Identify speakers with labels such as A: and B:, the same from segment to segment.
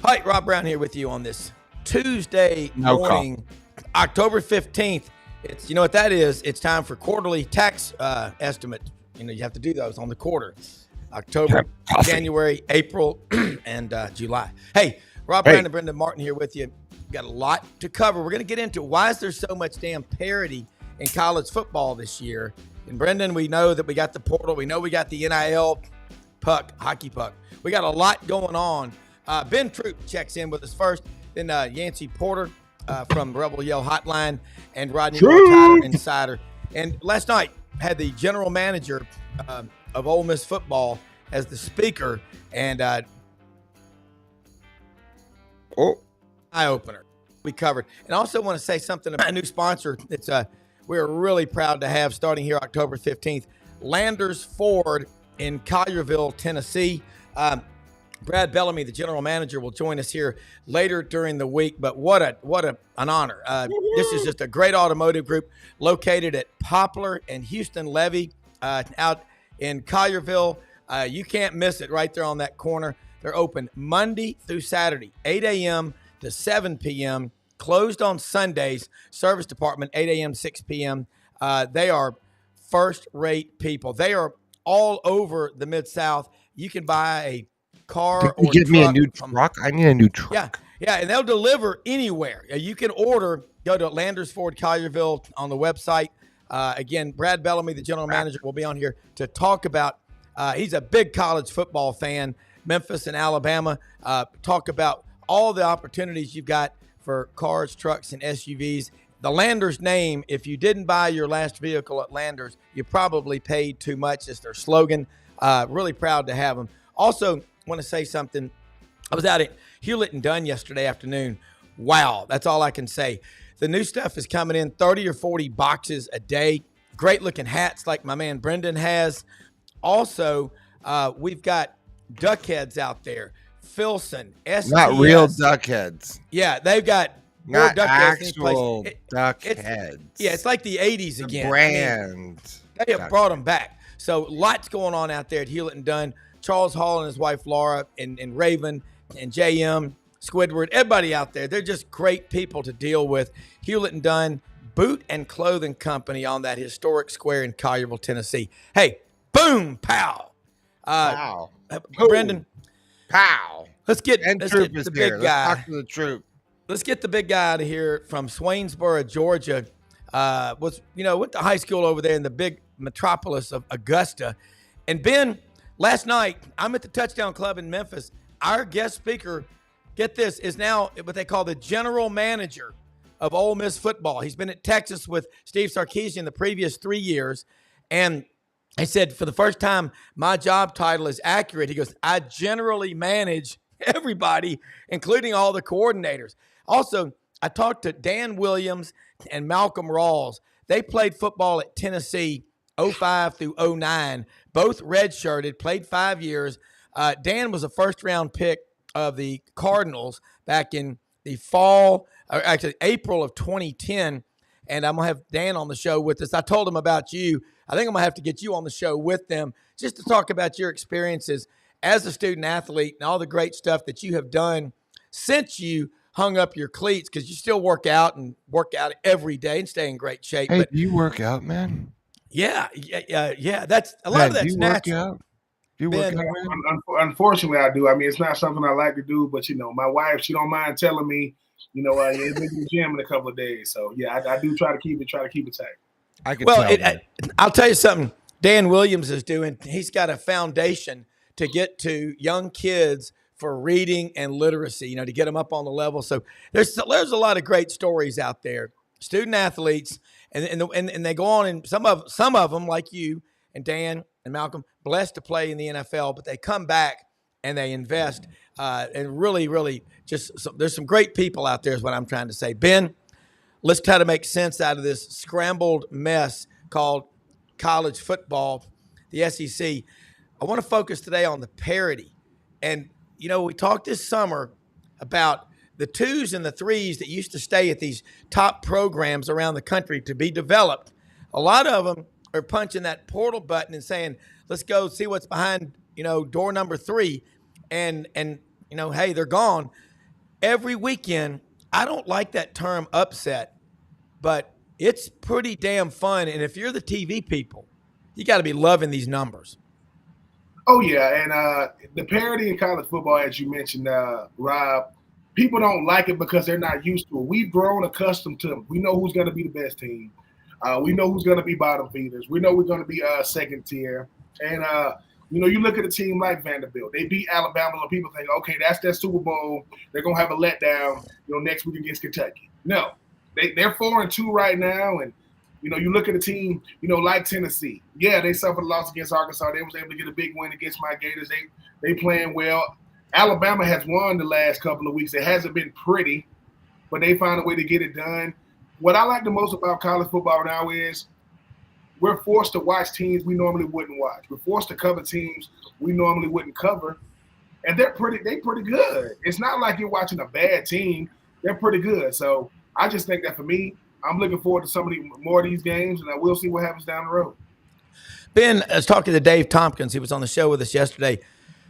A: Hi, Rob Brown here with you on this Tuesday morning, October 15th. It's, you know what that is? It's time for quarterly tax estimate. You know, you have to do those on the quarter. October, January, April, and July. Hey, Rob Brown and Brendan Martin here with you. Got a lot to cover. We're going to get into why is there so much damn parity in college football this year. And Brendan, we know that we got the portal. We know we got the NIL puck, hockey puck. We got a lot going on. Ben Troop checks in with us first. Then Yancey Porter from Rebel Yell Hotline and Rodney Tighter Insider. And last night had the general manager of Ole Miss football as the speaker, and eye opener we covered. And I also want to say something about a new sponsor. It's we're really proud to have starting here October 15th, Landers Ford in Collierville, Tennessee. Brad Bellamy, the general manager, will join us here later during the week. But what an honor! This is just a great automotive group located at Poplar and Houston Levy out in Collierville. You can't miss it right there on that corner. They're open Monday through Saturday, 8 a.m. to 7 p.m., closed on Sundays. Service department, 8 a.m., 6 p.m. They are first-rate people. They are all over the Mid-South. You can buy a car or
B: give me a new truck. I need a new truck.
A: Yeah, and they'll deliver anywhere. You can order. Go to Landers Ford Collierville on the website. Again, Brad Bellamy, the general manager, will be on here to talk about. He's a big college football fan, Memphis and Alabama. Talk about all the opportunities you've got for cars, trucks, and SUVs. The Landers name, if you didn't buy your last vehicle at Landers, you probably paid too much. It's their slogan. Really proud to have them. Also, want to say something. I was out at Hewlett and Dunn yesterday afternoon. Wow, that's all I can say. The new stuff is coming in 30 or 40 boxes a day. Great looking hats like my man Brendan has. Also, we've got duck heads out there. Filson, STS.
B: Not real duck heads.
A: Yeah, they've got more
B: not
A: duck heads
B: actual duck heads.
A: Yeah, it's like the 80s again.
B: Brand.
A: I mean, they have brought them back. So lots going on out there at Hewlett and Dunn. Charles Hall and his wife Laura and Raven and JM, Squidward, everybody out there. They're just great people to deal with. Hewlett and Dunn, boot and clothing company on that historic square in Collierville, Tennessee. Hey, boom, pow.
B: Pow.
A: Brendan.
B: Pow.
A: Let's get the big guy.
B: Let's talk to the troop.
A: Let's get the big guy out of here from Swainsboro, Georgia. Went to high school over there in the big metropolis of Augusta. And Ben, last night, I'm at the Touchdown Club in Memphis. Our guest speaker, get this, is now what they call the general manager of Ole Miss football. He's been at Texas with Steve Sarkisian the previous 3 years. And he said, for the first time, my job title is accurate. He goes, I generally manage everybody, including all the coordinators. Also, I talked to Dan Williams and Malcolm Rawls. They played football at Tennessee 05 through 09, both redshirted, played 5 years. Dan was a first-round pick of the Cardinals back in the fall, or actually April of 2010, and I'm going to have Dan on the show with us. I told him about you. I think I'm going to have to get you on the show with them just to talk about your experiences as a student athlete and all the great stuff that you have done since you hung up your cleats, because you still work out every day and stay in great shape.
B: Hey, do you work out, man?
A: Yeah. That's a lot of that's natural.
B: Do you work out?
C: Unfortunately, I do. I mean, it's not something I like to do, but my wife, she don't mind telling me, you're in the gym in a couple of days. So yeah, I do try to keep it tight.
B: I can tell.
A: I'll tell you something. Dan Williams is doing. He's got a foundation to get to young kids for reading and literacy. To get them up on the level. So there's a lot of great stories out there. Student athletes. And they go on, and some of them, like you and Dan and Malcolm, blessed to play in the NFL, but they come back and they invest. And really, really, there's some great people out there is what I'm trying to say. Ben, let's try to make sense out of this scrambled mess called college football, the SEC. I want to focus today on the parity. And, we talked this summer about the 2s and the 3s that used to stay at these top programs around the country to be developed. A lot of them are punching that portal button and saying, let's go see what's behind, door number 3. And hey, they're gone. every weekend. I don't like that term upset, but it's pretty damn fun. And if you're the TV people, you got to be loving these numbers.
C: Oh yeah, and the parity in college football, as you mentioned, Rob, people don't like it because they're not used to it. We've grown accustomed to it. We know who's going to be the best team. We know who's going to be bottom feeders. We know we're going to be second tier. And you look at a team like Vanderbilt. They beat Alabama, and people think, okay, that's their Super Bowl. They're going to have a letdown, next week against Kentucky. No, they're 4-2 right now, and you look at a team, like Tennessee. Yeah, they suffered a loss against Arkansas. They was able to get a big win against my Gators. They playing well. Alabama has won the last couple of weeks. It hasn't been pretty, but they found a way to get it done. What I like the most about college football now is we're forced to watch teams we normally wouldn't watch. We're forced to cover teams we normally wouldn't cover, and they're pretty good. It's not like you're watching a bad team. They're pretty good. So I just think that for me, I'm looking forward to some of more of these games, and we'll see what happens down the road.
A: Ben, I was talking to Dave Tompkins. He was on the show with us yesterday.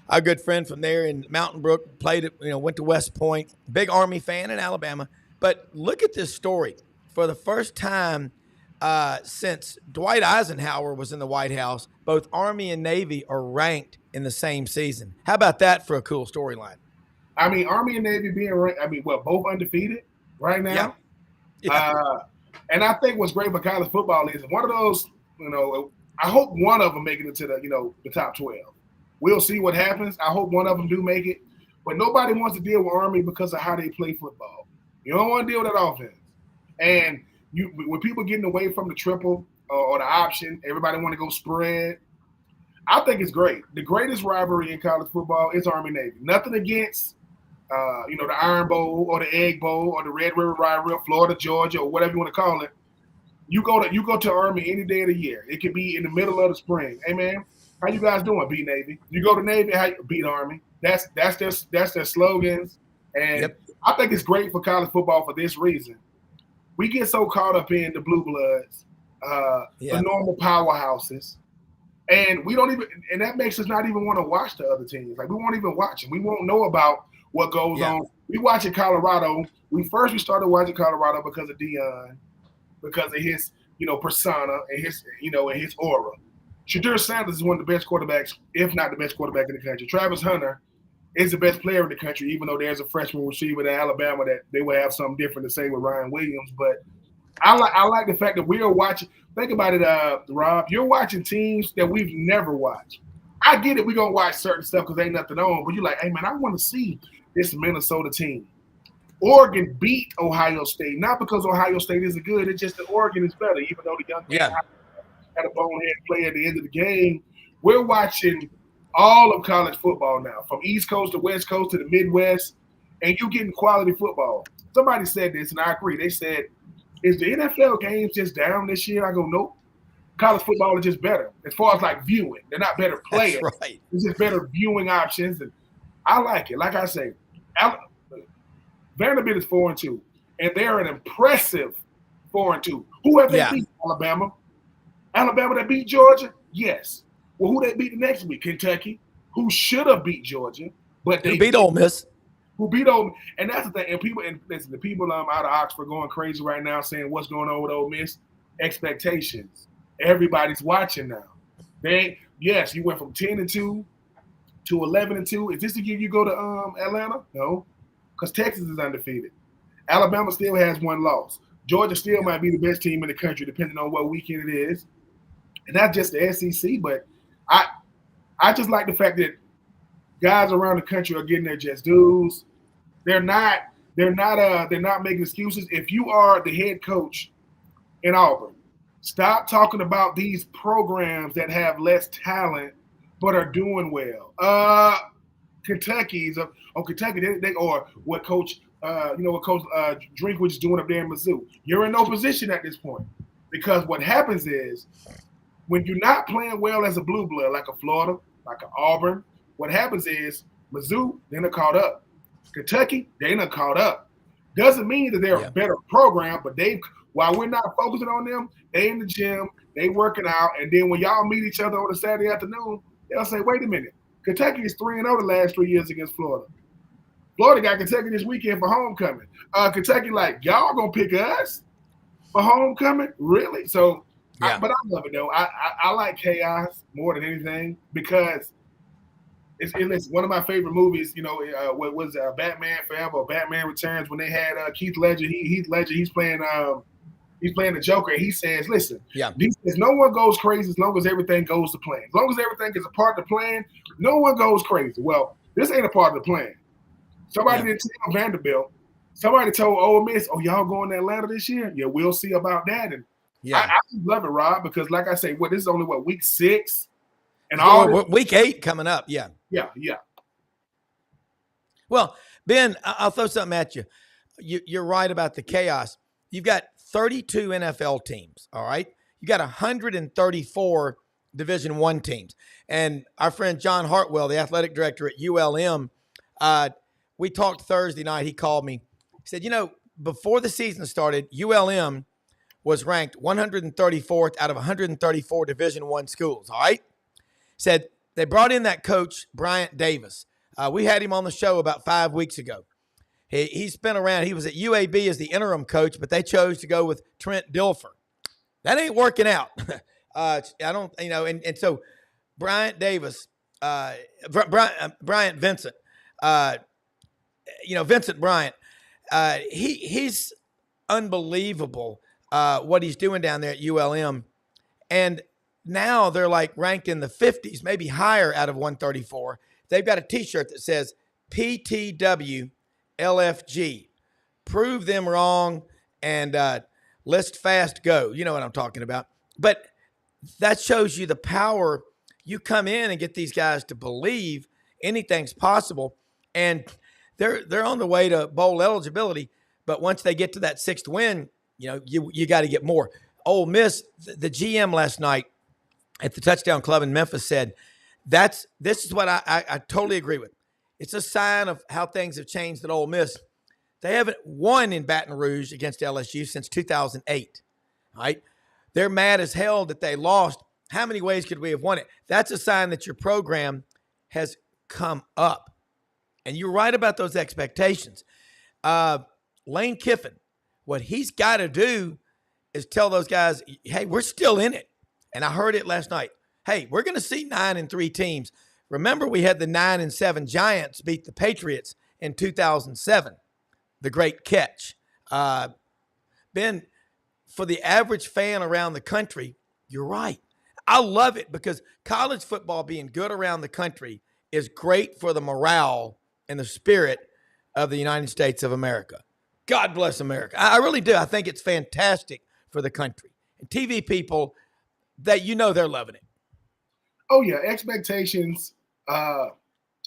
A: Our good friend from there in Mountain Brook, played it, went to West Point. Big Army fan in Alabama. But look at this story. For the first time since Dwight Eisenhower was in the White House, both Army and Navy are ranked in the same season. How about that for a cool storyline?
C: I mean, Army and Navy being ranked, both undefeated right now.
A: Yeah. Yeah.
C: And I think what's great for college football is one of those, I hope one of them make it into the top 12. We'll see what happens. I hope one of them do make it. But nobody wants to deal with Army because of how they play football. You don't want to deal with that offense. And when people getting away from the triple or the option, everybody want to go spread. I think it's great. The greatest rivalry in college football is Army-Navy. Nothing against the Iron Bowl or the Egg Bowl or the Red River Rivalry, Florida, Georgia, or whatever you want to call it. You go to Army any day of the year. It could be in the middle of the spring. Hey man, how you guys doing? Beat Navy. You go to Navy, how you beat Army. That's their slogans. And yep. I think it's great for college football for this reason. We get so caught up in the blue bloods, the normal powerhouses, and we don't even, and that makes us not even want to watch the other teams. Like we won't even watch them. We won't know about what goes on. We watch in Colorado. We started watching Colorado because of Deion, because of his, persona and his, and his aura. Shedeur Sanders is one of the best quarterbacks, if not the best quarterback in the country. Travis Hunter is the best player in the country, even though there's a freshman receiver in Alabama that they will have something different to say with Ryan Williams. But I like the fact that we are watching. Think about it, Rob. You're watching teams that we've never watched. I get it. We're going to watch certain stuff because ain't nothing on. But you're like, hey, man, I want to see this Minnesota team. Oregon beat Ohio State, not because Ohio State isn't good. It's just that Oregon is better, even though the young man had a bonehead play at the end of the game. We're watching all of college football now, from East Coast to West Coast to the Midwest, and you're getting quality football. Somebody said this, and I agree. They said, is the NFL games just down this year? I go, nope. College football is just better as far as like viewing. They're not better players.
A: That's right.
C: It's just better viewing options, and I like it. Like I say, Vanderbilt is 4-2, and they're an impressive 4-2. Who have they beat? Alabama. Alabama that beat Georgia? Yes. Well, who they beat the next week? Kentucky, who should have beat Georgia, but they
A: beat Ole Miss.
C: Who beat Ole Miss. And that's the thing. And listen, the people out of Oxford going crazy right now saying what's going on with Ole Miss? Expectations. Everybody's watching now. You went from 10-2 to 11-2. Is this the year you go to Atlanta? No, because Texas is undefeated. Alabama still has one loss. Georgia still might be the best team in the country, depending on what weekend it is. And that's just the SEC, but I just like the fact that guys around the country are getting their just dues. They're not making excuses. If you are the head coach in Auburn, stop talking about these programs that have less talent but are doing well. Kentucky, they or what Coach Drinkwitz is doing up there in Mizzou. You're in no position at this point because what happens is when you're not playing well as a blue blood, like a Florida, like an Auburn, what happens is Mizzou, they're not caught up. Kentucky, they're not caught up. Doesn't mean that they're a better program, but while we're not focusing on them, they in the gym, they working out, and then when y'all meet each other on a Saturday afternoon, they'll say, wait a minute, Kentucky is 3-0 the last 3 years against Florida. Florida got Kentucky this weekend for homecoming. Kentucky, like, y'all gonna pick us for homecoming? Really? So,
A: yeah.
C: But I love it though. I like chaos more than anything because it's one of my favorite movies. You know, what was Batman Forever or Batman Returns when they had Keith Ledger. Heath Ledger. He's playing the Joker. And he says, "Listen, he says no one goes crazy as long as everything goes to plan. As long as everything is a part of the plan, no one goes crazy. Well, this ain't a part of the plan. Somebody didn't tell Vanderbilt. Somebody told Ole Miss, oh, y'all going to Atlanta this year? Yeah, we'll see about that. And I love it, Rob, because like I say, this is only week 6, and
A: week 8 coming up. Yeah. Well, Ben, I'll throw something at you. You're right about the chaos. You've got 32 NFL teams. All right, you got 134 Division I teams, and our friend John Hartwell, the athletic director at ULM. We talked Thursday night. He called me. He said, before the season started, ULM was ranked 134th out of 134 Division I schools. All right. Said they brought in that coach, Bryant Davis. We had him on the show about 5 weeks ago. He's been around. He was at UAB as the interim coach, but they chose to go with Trent Dilfer. That ain't working out. I don't, and so Bryant Davis, Bryant Vincent, Vincent Bryant, he's unbelievable what he's doing down there at ULM. And now they're like ranked in the 50s, maybe higher out of 134. They've got a T-shirt that says PTW LFG. Prove them wrong and list fast go. You know what I'm talking about. But that shows you the power. You come in and get these guys to believe anything's possible. And they're on the way to bowl eligibility, but once they get to that 6th win, you got to get more. Ole Miss, the GM last night at the Touchdown Club in Memphis said, this is what I totally agree with. It's a sign of how things have changed at Ole Miss. They haven't won in Baton Rouge against LSU since 2008. All right, they're mad as hell that they lost. How many ways could we have won it? That's a sign that your program has come up. And you're right about those expectations. Lane Kiffin, what he's got to do is tell those guys, hey, we're still in it. And I heard it last night. Hey, we're going to see 9-3 teams. Remember, we had the 9-7 Giants beat the Patriots in 2007, the great catch. Ben, for the average fan around the country, you're right. I love it because college football being good around the country is great for the morale and the spirit of the United States of America. God bless America. I really do. I think it's fantastic for the country. And TV people, they're loving it.
C: Oh, yeah. Expectations,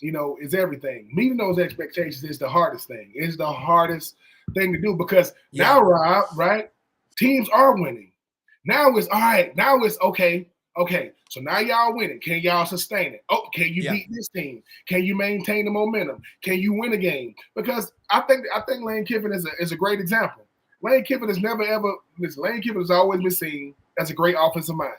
C: is everything. Meeting those expectations is the hardest thing. It's the hardest thing to do because now, Rob, right, teams are winning. Now it's all right. Now it's okay. Okay, so now y'all winning. Can y'all sustain it? Oh, can you beat this team? Can you maintain the momentum? Can you win a game? Because I think Lane Kiffin is a great example. Lane Kiffin has Lane Kiffin has always been seen as a great offensive mind.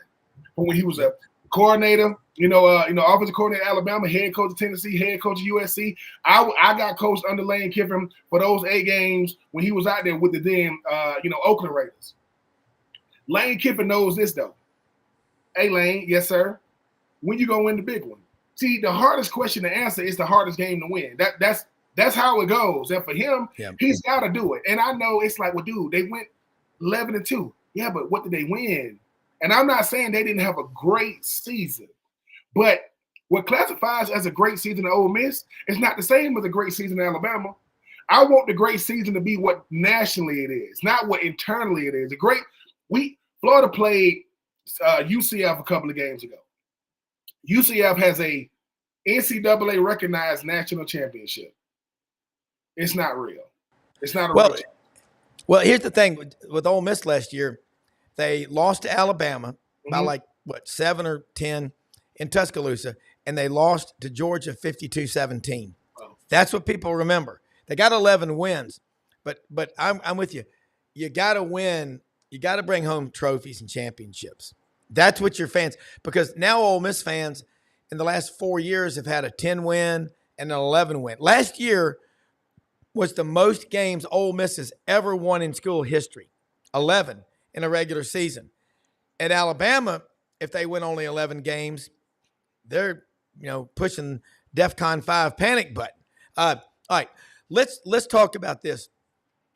C: But when he was a coordinator, offensive coordinator at Alabama, head coach of Tennessee, head coach of USC, I got coached under Lane Kiffin for those 8 games when he was out there with the then Oakland Raiders. Lane Kiffin knows this though. Hey, Lane, yes, sir. When you gonna win the big one? See, the hardest question to answer is the hardest game to win. That's how it goes. And for him, he's got to do it. And I know it's like, well, dude, they went 11-2. Yeah, but what did they win? And I'm not saying they didn't have a great season, but what classifies as a great season at Ole Miss is not the same as a great season in Alabama. I want the great season to be what nationally it is, not what internally it is. Florida played UCF a couple of games ago. UCF has a NCAA recognized national championship. It's not real. It's not a real.
A: Well, here's the thing with Ole Miss last year, they lost to Alabama by 7 or 10 in Tuscaloosa, and they lost to Georgia 52-17. Oh. That's what people remember. They got 11 wins, but I'm with you. You got to win. You got to bring home trophies and championships. That's what your fans, because now Ole Miss fans in the last 4 years have had a 10 win and an 11 win. Last year was the most games Ole Miss has ever won in school history, 11 in a regular season. At Alabama, if they win only 11 games, they're pushing DEFCON 5 panic button. All right, let's talk about this.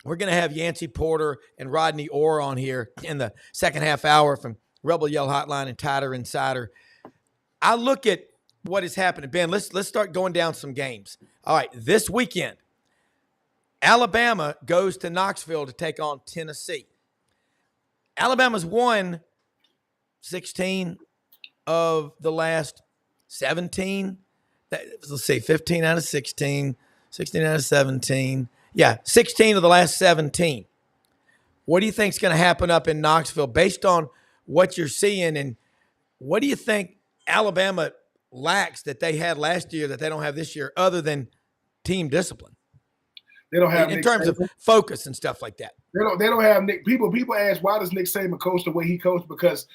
A: We're going to have Yancey Porter and Rodney Orr on here in the second half hour from Rebel Yell Hotline and Tider Insider. I look at what is happening. Ben, let's start going down some games. All right, this weekend, Alabama goes to Knoxville to take on Tennessee. Alabama's won 16 of the last 17. Let's see, 15 out of 16, 16 out of 17. Yeah, 16 of the last 17. What do you think is going to happen up in Knoxville based on what you're seeing? And what do you think Alabama lacks that they had last year that they don't have this year other than team discipline?
C: They don't have
A: in terms of focus and stuff like that.
C: They don't have Nick. People ask, why does Nick Saban coach the way he coached? Because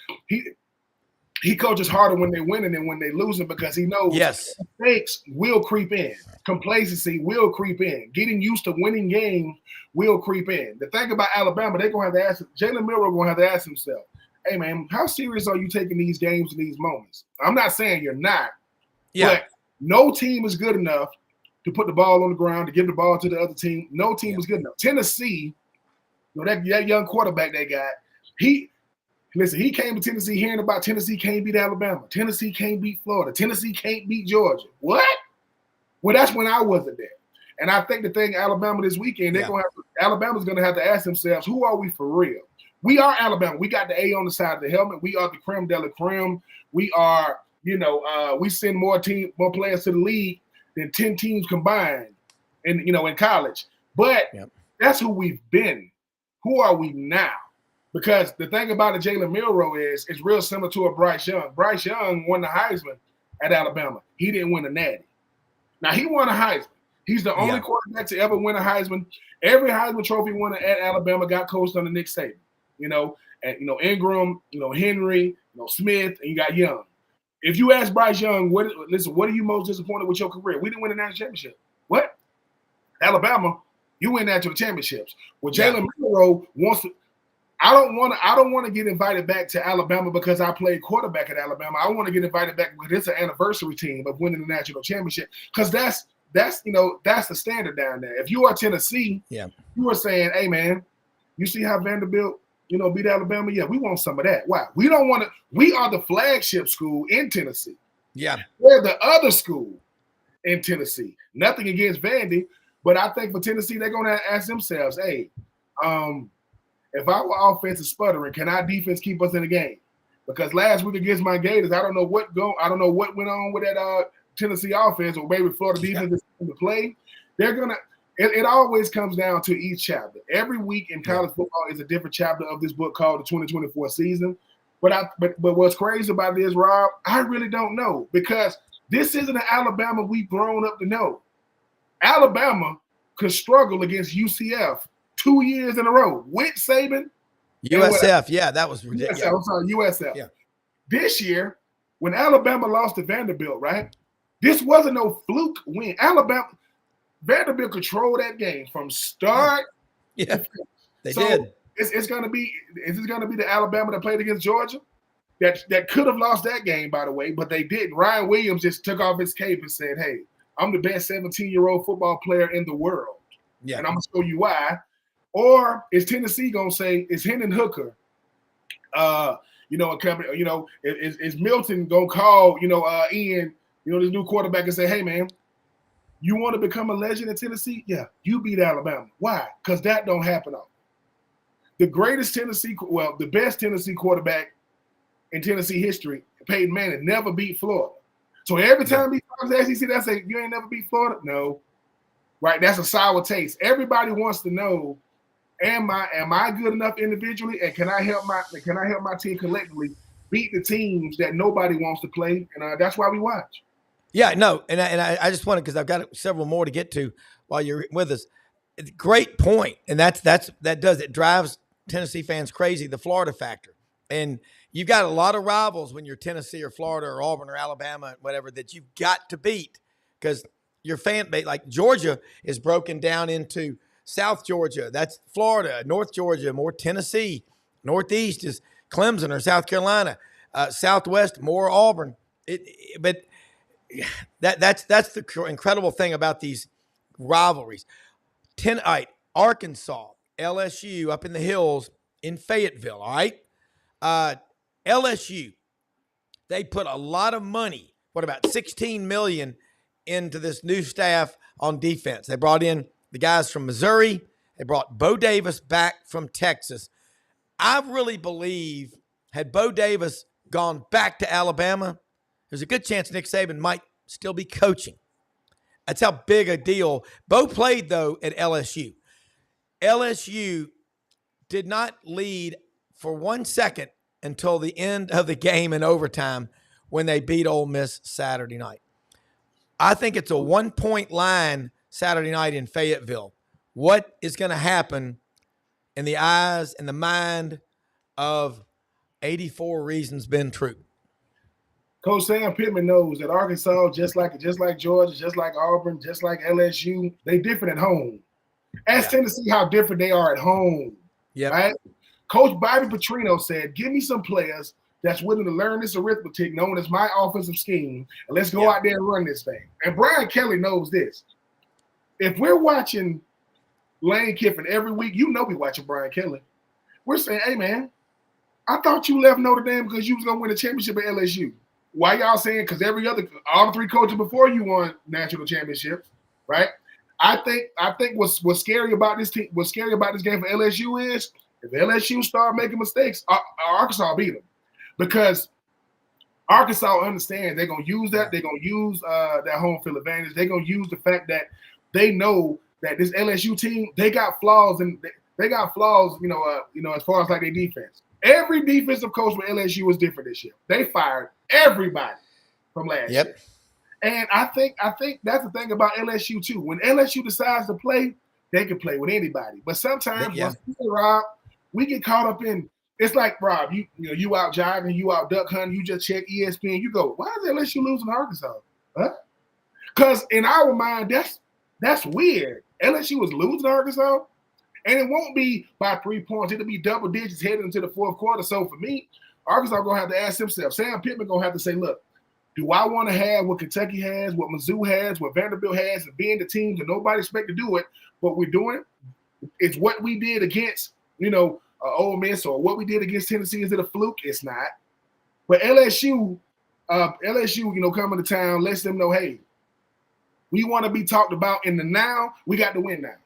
C: he coaches harder when they're winning than when they're losing, because he knows mistakes will creep in. Complacency will creep in. Getting used to winning games will creep in. The thing about Alabama, they're going to have to ask, Jalen Milroe going to have to ask himself, hey, man, how serious are you taking these games and these moments? I'm not saying you're not, but no team is good enough to put the ball on the ground, to give the ball to the other team. No team is good enough. Tennessee, that young quarterback they got, he came to Tennessee hearing about Tennessee can't beat Alabama. Tennessee can't beat Florida. Tennessee can't beat Georgia. What? Well, that's when I wasn't there. And I think the thing Alabama this weekend, Alabama's going to have to ask themselves, who are we for real? We are Alabama. We got the A on the side of the helmet. We are the creme de la creme. We are, we send more players to the league than 10 teams combined in college. But that's who we've been. Who are we now? Because the thing about a Jalen Milroe is it's real similar to a Bryce Young. Bryce Young won the Heisman at Alabama. He didn't win a Natty. Now, he won a Heisman. He's the only quarterback to ever win a Heisman. Every Heisman Trophy winner at Alabama got coached under Nick Saban. Ingram, Henry, Smith, and you got Young. If you ask Bryce Young, what are you most disappointed with your career? We didn't win a national championship. What? Alabama, you win national championships. Well, Jalen Milroe wants to. I don't want to get invited back to Alabama because I played quarterback at Alabama. I want to get invited back because it's an anniversary team of winning the national championship. Because that's the standard down there. If you are Tennessee, you are saying, hey man, you see how Vanderbilt, beat Alabama? Yeah, we want some of that. Why? We don't want to. We are the flagship school in Tennessee. Yeah, we're the other school in Tennessee. Nothing against Vandy, but I think for Tennessee, they're going to ask themselves, hey, if our offense is sputtering, can our defense keep us in the game? Because last week against my Gators, I don't know what went on with that Tennessee offense, or maybe Florida defense is in the play. They're gonna. It always comes down to each chapter. Every week in college football is a different chapter of this book called the 2024 season. But what's crazy about it is, Rob, I really don't know, because this isn't an Alabama we've grown up to know. Alabama could struggle against UCF 2 years in a row with Saban.
A: USF, that was ridiculous.
C: I'm sorry, USF. Yeah. This year, when Alabama lost to Vanderbilt, right? This wasn't no fluke win. Vanderbilt controlled that game from start.
A: Yeah, they did.
C: Is it going to be the Alabama that played against Georgia that could have lost that game, by the way, but they didn't. Ryan Williams just took off his cape and said, hey, I'm the best 17-year-old football player in the world. Yeah. And I'm going to show you why. Or is Tennessee going to say, is Hendon Hooker, is Milton going to call, Ian, this new quarterback and say, hey, man, you want to become a legend in Tennessee? Yeah, you beat Alabama. Why? Because that don't happen often. The best Tennessee quarterback in Tennessee history, Peyton Manning, never beat Florida. So every time he comes to SEC, they say, you ain't never beat Florida? No. Right? That's a sour taste. Everybody wants to know, am I good enough individually, and can I help my team collectively beat the teams that nobody wants to play? And that's why we watch.
A: Yeah, no, and I just wanted, because I've got several more to get to while you're with us. Great point, and it drives Tennessee fans crazy, the Florida factor. And you've got a lot of rivals when you're Tennessee or Florida or Auburn or Alabama, whatever, that you've got to beat, because your fan base, like Georgia is broken down into South Georgia, that's Florida, North Georgia, more Tennessee, Northeast is Clemson or South Carolina, Southwest, more Auburn. But that's the incredible thing about these rivalries. All right, Arkansas, LSU up in the hills in Fayetteville. All right, LSU, they put a lot of money. What about 16 million into this new staff on defense? They brought in the guys from Missouri. They brought Bo Davis back from Texas. I really believe had Bo Davis gone back to Alabama, there's a good chance Nick Saban might still be coaching. That's how big a deal. Bo played, though, at LSU. LSU did not lead for 1 second until the end of the game in overtime when they beat Ole Miss Saturday night. I think it's a 1-point line Saturday night in Fayetteville. What is going to happen in the eyes and the mind of 84 Reasons Ben Troop?
C: Coach Sam Pittman knows that Arkansas, just like Georgia, just like Auburn, just like LSU, they different at home. Ask Tennessee how different they are at home.
A: Yeah.
C: Right? Coach Bobby Petrino said, give me some players that's willing to learn this arithmetic known as my offensive scheme, and let's go out there and run this thing. And Brian Kelly knows this. If we're watching Lane Kiffin every week, you know we're watching Brian Kelly. We're saying, hey, man, I thought you left Notre Dame because you was going to win a championship at LSU. Why y'all saying? Because all the three coaches before you won national championships, right? I think what's scary about this team, what's scary about this game for LSU is if LSU start making mistakes, Arkansas beat them, because Arkansas understands they're gonna use that. They're gonna use that home field advantage. They're gonna use the fact that they know that this LSU team, they got flaws, and they got flaws. As far as like their defense. Every defensive coach with LSU was different this year. They fired everybody from last year. And I think that's the thing about LSU too. When LSU decides to play, they can play with anybody. But sometimes once Rob, we get caught up in. It's like Rob, you out jogging, you out duck hunting, you just check ESPN, you go, why is LSU losing to Arkansas? Huh? Because in our mind, that's weird. LSU is losing to Arkansas. And it won't be by 3 points. It'll be double digits heading into the fourth quarter. So for me, Arkansas going to have to ask themselves. Sam Pittman going to have to say, look, do I want to have what Kentucky has, what Mizzou has, what Vanderbilt has, and being the team that nobody expect to do it, but we're doing it? It's what we did against, Ole Miss, or what we did against Tennessee. Is it a fluke? It's not. But LSU, coming to town, lets them know, hey, we want to be talked about in the now. We got to win now.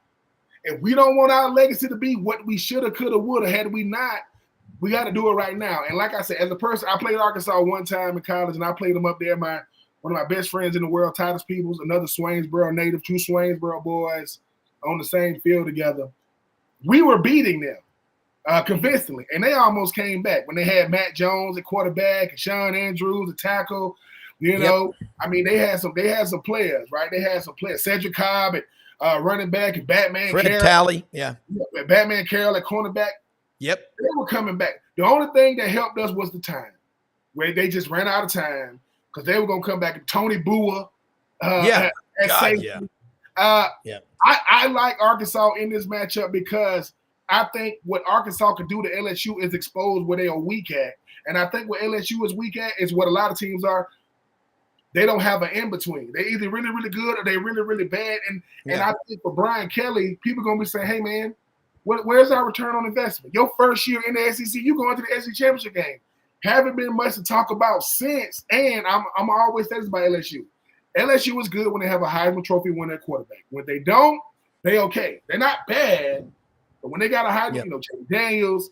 C: If we don't want our legacy to be what we shoulda, coulda, woulda, had we not, we got to do it right now. And like I said, as a person, I played Arkansas one time in college, and I played them up there. One of my best friends in the world, Titus Peoples, another Swainsboro native, two Swainsboro boys on the same field together. We were beating them convincingly, and they almost came back when they had Matt Jones at quarterback and Sean Andrews at tackle. I mean, they had some players, right? They had some players, Cedric Cobb at running back, and Batman
A: Fred
C: Carroll.
A: Talley,
C: Batman Carroll at cornerback.
A: Yep.
C: They were coming back. The only thing that helped us was the time, where they just ran out of time because they were going to come back. Tony Bua. At safety. I like Arkansas in this matchup because I think what Arkansas could do to LSU is expose where they are weak at. And I think what LSU is weak at is what a lot of teams are. They don't have an in-between. They're either really, really good or they're really, really bad. And I think for Brian Kelly, people are going to be saying, hey, man, where's our return on investment? Your first year in the SEC, you going to the SEC championship game. Haven't been much to talk about since. And I'm always saying this about LSU. LSU is good when they have a Heisman Trophy winner at quarterback. When they don't, they okay. They're not bad. But when they got a Heisman, Jay Daniels,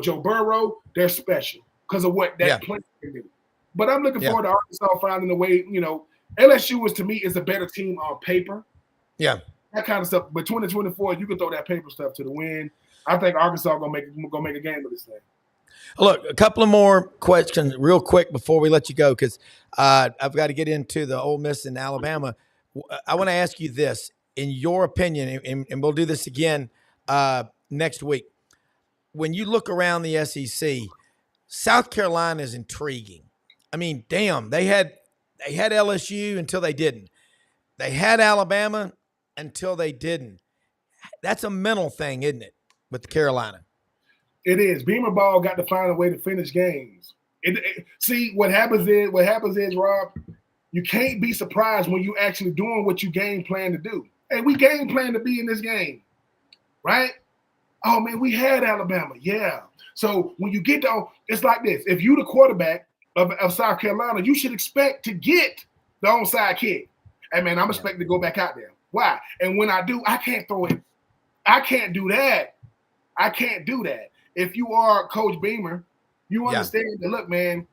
C: Joe Burrow, they're special because of what that player can do. But I'm looking forward to Arkansas finding a way. LSU to me is a better team on paper. Yeah, that kind of stuff. But 2024, you can throw that paper stuff to the wind. I think Arkansas gonna make a game of this thing.
A: Look, a couple of more questions real quick before we let you go, because I've got to get into the Ole Miss and Alabama. I want to ask you this, in your opinion, and we'll do this again next week. When you look around the SEC, South Carolina is intriguing. I mean, damn, they had LSU until they didn't. They had Alabama until they didn't. That's a mental thing, isn't it, with Carolina?
C: It is. Beamer ball got to find a way to finish games. See, what happens is, Rob, you can't be surprised when you actually doing what you game plan to do. Hey, we game plan to be in this game, right? Oh, man, we had Alabama. Yeah. So when you get to, it's like this. If you the quarterback of South Carolina, you should expect to get the onside kick. Hey, man, I'm expecting to go back out there. Why? And when I do, I can't throw it. I can't do that. I can't do that. If you are Coach Beamer, you understand that, look, man,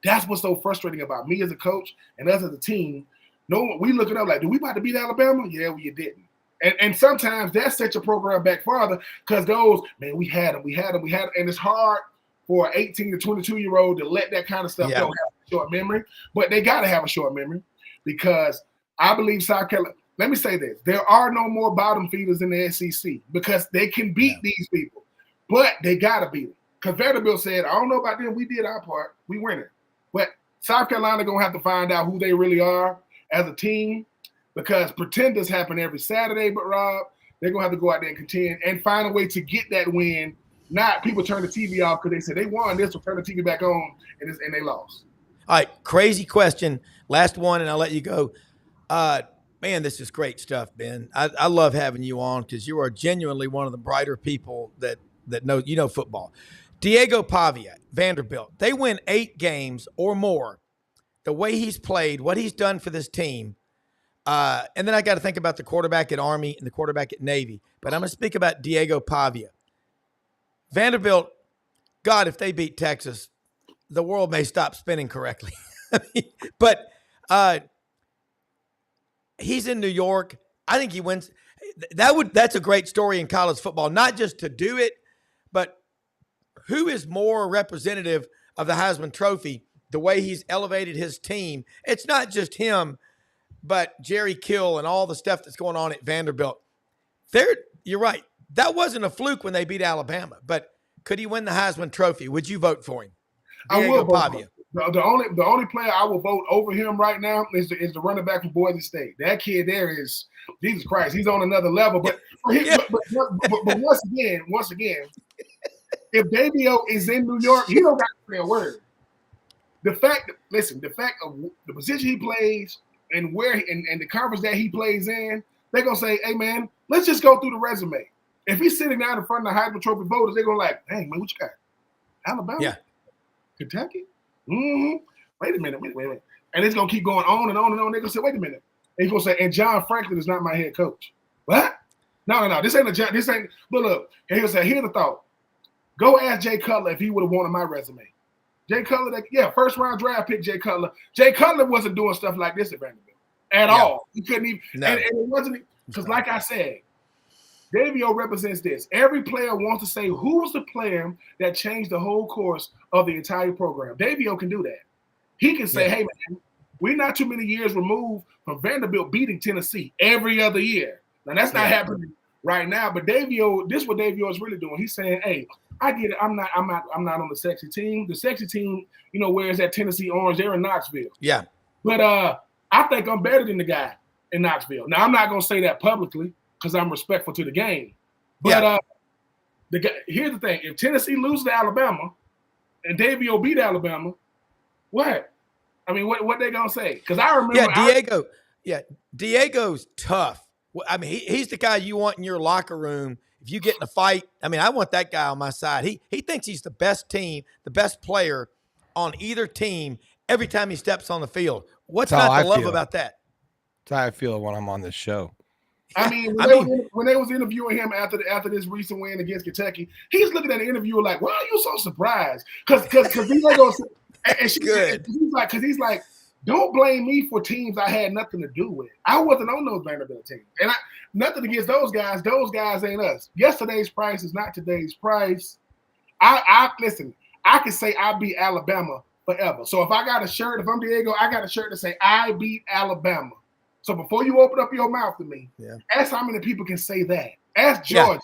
C: that's what's so frustrating about me as a coach and us as a team. No, we look it up like, do we about to beat Alabama? Yeah, well, you didn't. And sometimes that sets your program back farther because those, man, we had them. And it's hard for an 18 to 22-year-old to let that kind of stuff go, have a short memory. But they got to have a short memory because I believe South Carolina, let me say this, there are no more bottom feeders in the SEC because they can beat these people. But they got to beat them. Because Vanderbilt said, I don't know about them. We did our part. We win it. But South Carolina going to have to find out who they really are as a team because pretenders happen every Saturday. But, Rob, they're going to have to go out there and contend and find a way to get that win. Not people turn the TV off because they said they won this, or turn the TV back on, and they lost.
A: All right, crazy question. Last one, and I'll let you go. Man, this is great stuff, Ben. I love having you on because you are genuinely one of the brighter people that know football. Diego Pavia, Vanderbilt, they win 8 games or more. The way he's played, what he's done for this team, and then I got to think about the quarterback at Army and the quarterback at Navy. But I'm going to speak about Diego Pavia. Vanderbilt, God, if they beat Texas, the world may stop spinning correctly. But he's in New York. I think he wins. That's a great story in college football, not just to do it, but who is more representative of the Heisman Trophy, the way he's elevated his team. It's not just him, but Jerry Kill and all the stuff that's going on at Vanderbilt. You're right. That wasn't a fluke when they beat Alabama, but could he win the Heisman Trophy? Would you vote for him?
C: I will vote for him. The only player I will vote over him right now is the running back from Boise State. That kid there is, Jesus Christ, he's on another level. But once again, if Davio is in New York, he don't got to say a word. The fact of the position he plays and where and the conference that he plays in, they're gonna say, "Hey man, let's just go through the resume." If he's sitting down in front of the Heisman Trophy voters, they're gonna like, "Hey man, what you got? Alabama, Kentucky? Wait a minute, and it's gonna keep going on and on and on. They're gonna say, "Wait a minute," and he's gonna say, "And John Franklin is not my head coach." What? No. This ain't. Look. And he'll say, "Here's the thought. Go ask Jay Cutler if he would have wanted my resume." Jay Cutler, first round draft pick Jay Cutler. Jay Cutler wasn't doing stuff like this at Vanderbilt at all. He couldn't even. No. And it wasn't because, like I said, Davio represents this. Every player wants to say who was the player that changed the whole course of the entire program. Davio can do that. He can say, "Hey man, we're not too many years removed from Vanderbilt beating Tennessee every other year." Now that's not happening right now, but Davio, this is what Davio is really doing. He's saying, "Hey, I get it. I'm not on the sexy team. The sexy team, wears that Tennessee orange. They're in Knoxville. Yeah. But I think I'm better than the guy in Knoxville. Now I'm not gonna say that publicly because I'm respectful to the game. But here's the thing: if Tennessee loses to Alabama and Davio beat Alabama, what? I mean, what they gonna say? Because I remember Diego's tough. I mean, he's the guy you want in your locker room. If you get in a fight, I mean, I want that guy on my side. He thinks he's the best player on either team every time he steps on the field. What's not to love about that?
B: That's how I feel when I'm on this show.
C: I mean, when they was interviewing him after this recent win against Kentucky, he's looking at the interviewer like, "Why are you so surprised?" Because he's like, "Don't blame me for teams I had nothing to do with. I wasn't on those Vanderbilt teams, and nothing against those guys. Those guys ain't us. Yesterday's price is not today's price." Listen. I can say I beat Alabama forever. So if I got a shirt, if I'm Diego, I got a shirt to say I beat Alabama. So before you open up your mouth to me, ask how many people can say that. Ask Georgia.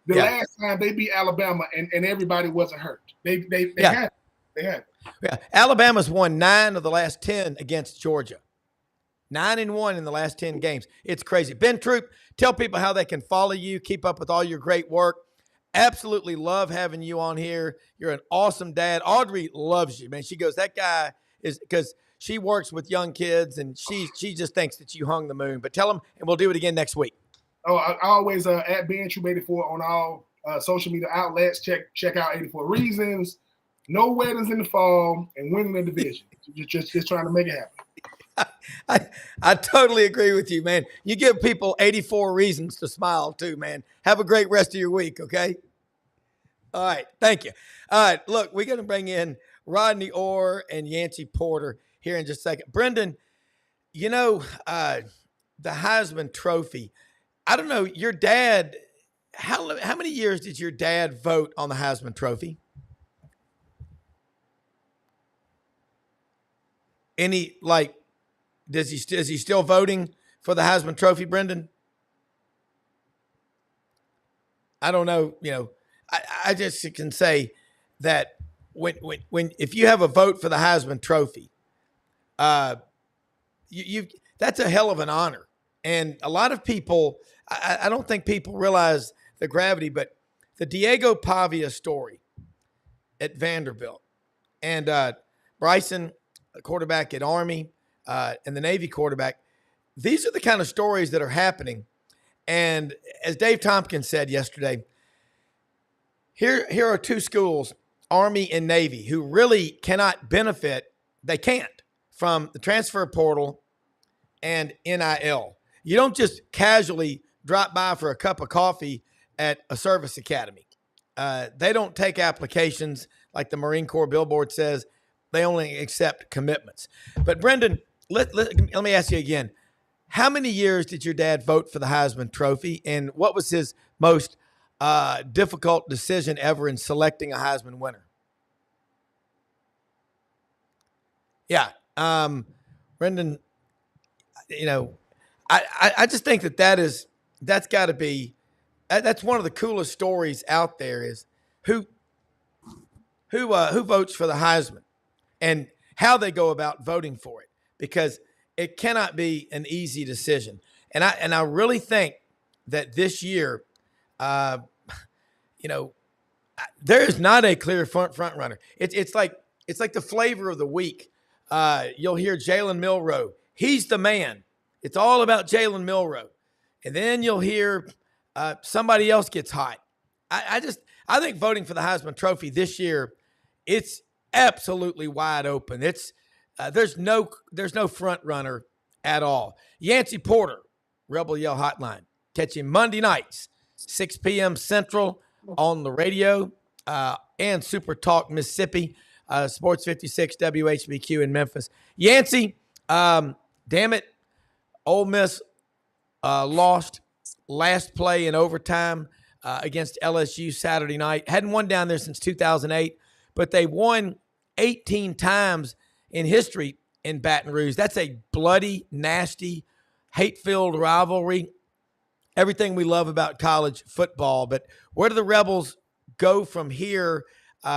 C: The last time they beat Alabama and everybody wasn't hurt. They had it.
A: Yeah. Alabama's won 9 of the last 10 against Georgia. 9-1 in the last 10 games. It's crazy. Ben Troop, tell people how they can follow you, keep up with all your great work. Absolutely love having you on here. You're an awesome dad. Audrey loves you, man. She goes, that guy is, because she works with young kids, and she just thinks that you hung the moon. But tell them, and we'll do it again next week.
C: Oh, I always at Ben Troop 84 on all social media outlets. Check out 84 Reasons. No weddings in the fall and winning the division. Just trying to make it happen.
A: I totally agree with you, man. You give people 84 reasons to smile too, man. Have a great rest of your week, okay? All right, thank you. All right, look, we're going to bring in Rodney Orr and Yancey Porter here in just a second. Brendan, you know, the Heisman Trophy, I don't know, your dad, how many years did your dad vote on the Heisman Trophy? Any, like, is he still voting for the Heisman Trophy, Brendan? I don't know. You know, I just can say that when if you have a vote for the Heisman Trophy, you that's a hell of an honor. And a lot of people, I don't think people realize the gravity, but the Diego Pavia story at Vanderbilt and Bryson, a quarterback at Army, and the Navy quarterback, these are the kind of stories that are happening. And as Dave Tompkins said yesterday, here are two schools, Army and Navy, who really cannot benefit, they can't, from the transfer portal and NIL. You don't just casually drop by for a cup of coffee at a service academy. They don't take applications like the Marine Corps billboard says. They only accept commitments. But Brendan, let me ask you again. How many years did your dad vote for the Heisman Trophy, and what was his most difficult decision ever in selecting a Heisman winner? Yeah. Brendan, you know, I just think that's got to be, that's one of the coolest stories out there is who votes for the Heisman and how they go about voting for it, because it cannot be an easy decision. And I really think that this year, you know, there is not a clear front runner. It's like the flavor of the week. You'll hear Jalen Milroe. He's the man. It's all about Jalen Milroe. And then you'll hear somebody else gets hot. I think voting for the Heisman Trophy this year, it's absolutely wide open. It's there's no front runner at all. Yancey Porter, Rebel Yell Hotline. Catch him Monday nights, 6 p.m. Central on the radio and Super Talk Mississippi, Sports 56 WHBQ in Memphis. Yancey, damn it, Ole Miss lost last play in overtime against LSU Saturday night. Hadn't won down there since 2008, but they won 18 times in history in Baton Rouge. That's a bloody, nasty, hate-filled rivalry. Everything we love about college football. But where do the Rebels go from here?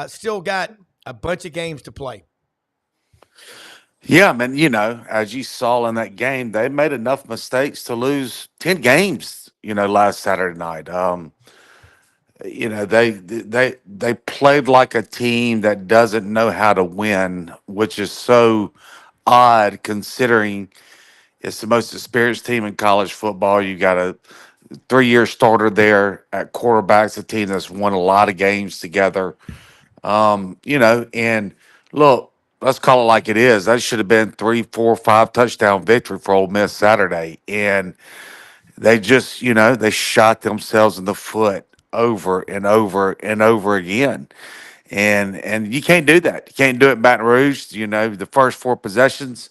A: Still got a bunch of games to play.
D: Yeah, man, you know, as you saw in that game, they made enough mistakes to lose 10 games, you know, last Saturday night. You know, they played like a team that doesn't know how to win, which is so odd considering it's the most experienced team in college football. You got a 3-year starter there at quarterback's a team that's won a lot of games together. You know, and look, let's call it like it is. That should have been 3, 4, 5 touchdown victory for Ole Miss Saturday. And they just, you know, they shot themselves in the foot over and over and over again. And you can't do that. You can't do it in Baton Rouge. You know, the first 4 possessions,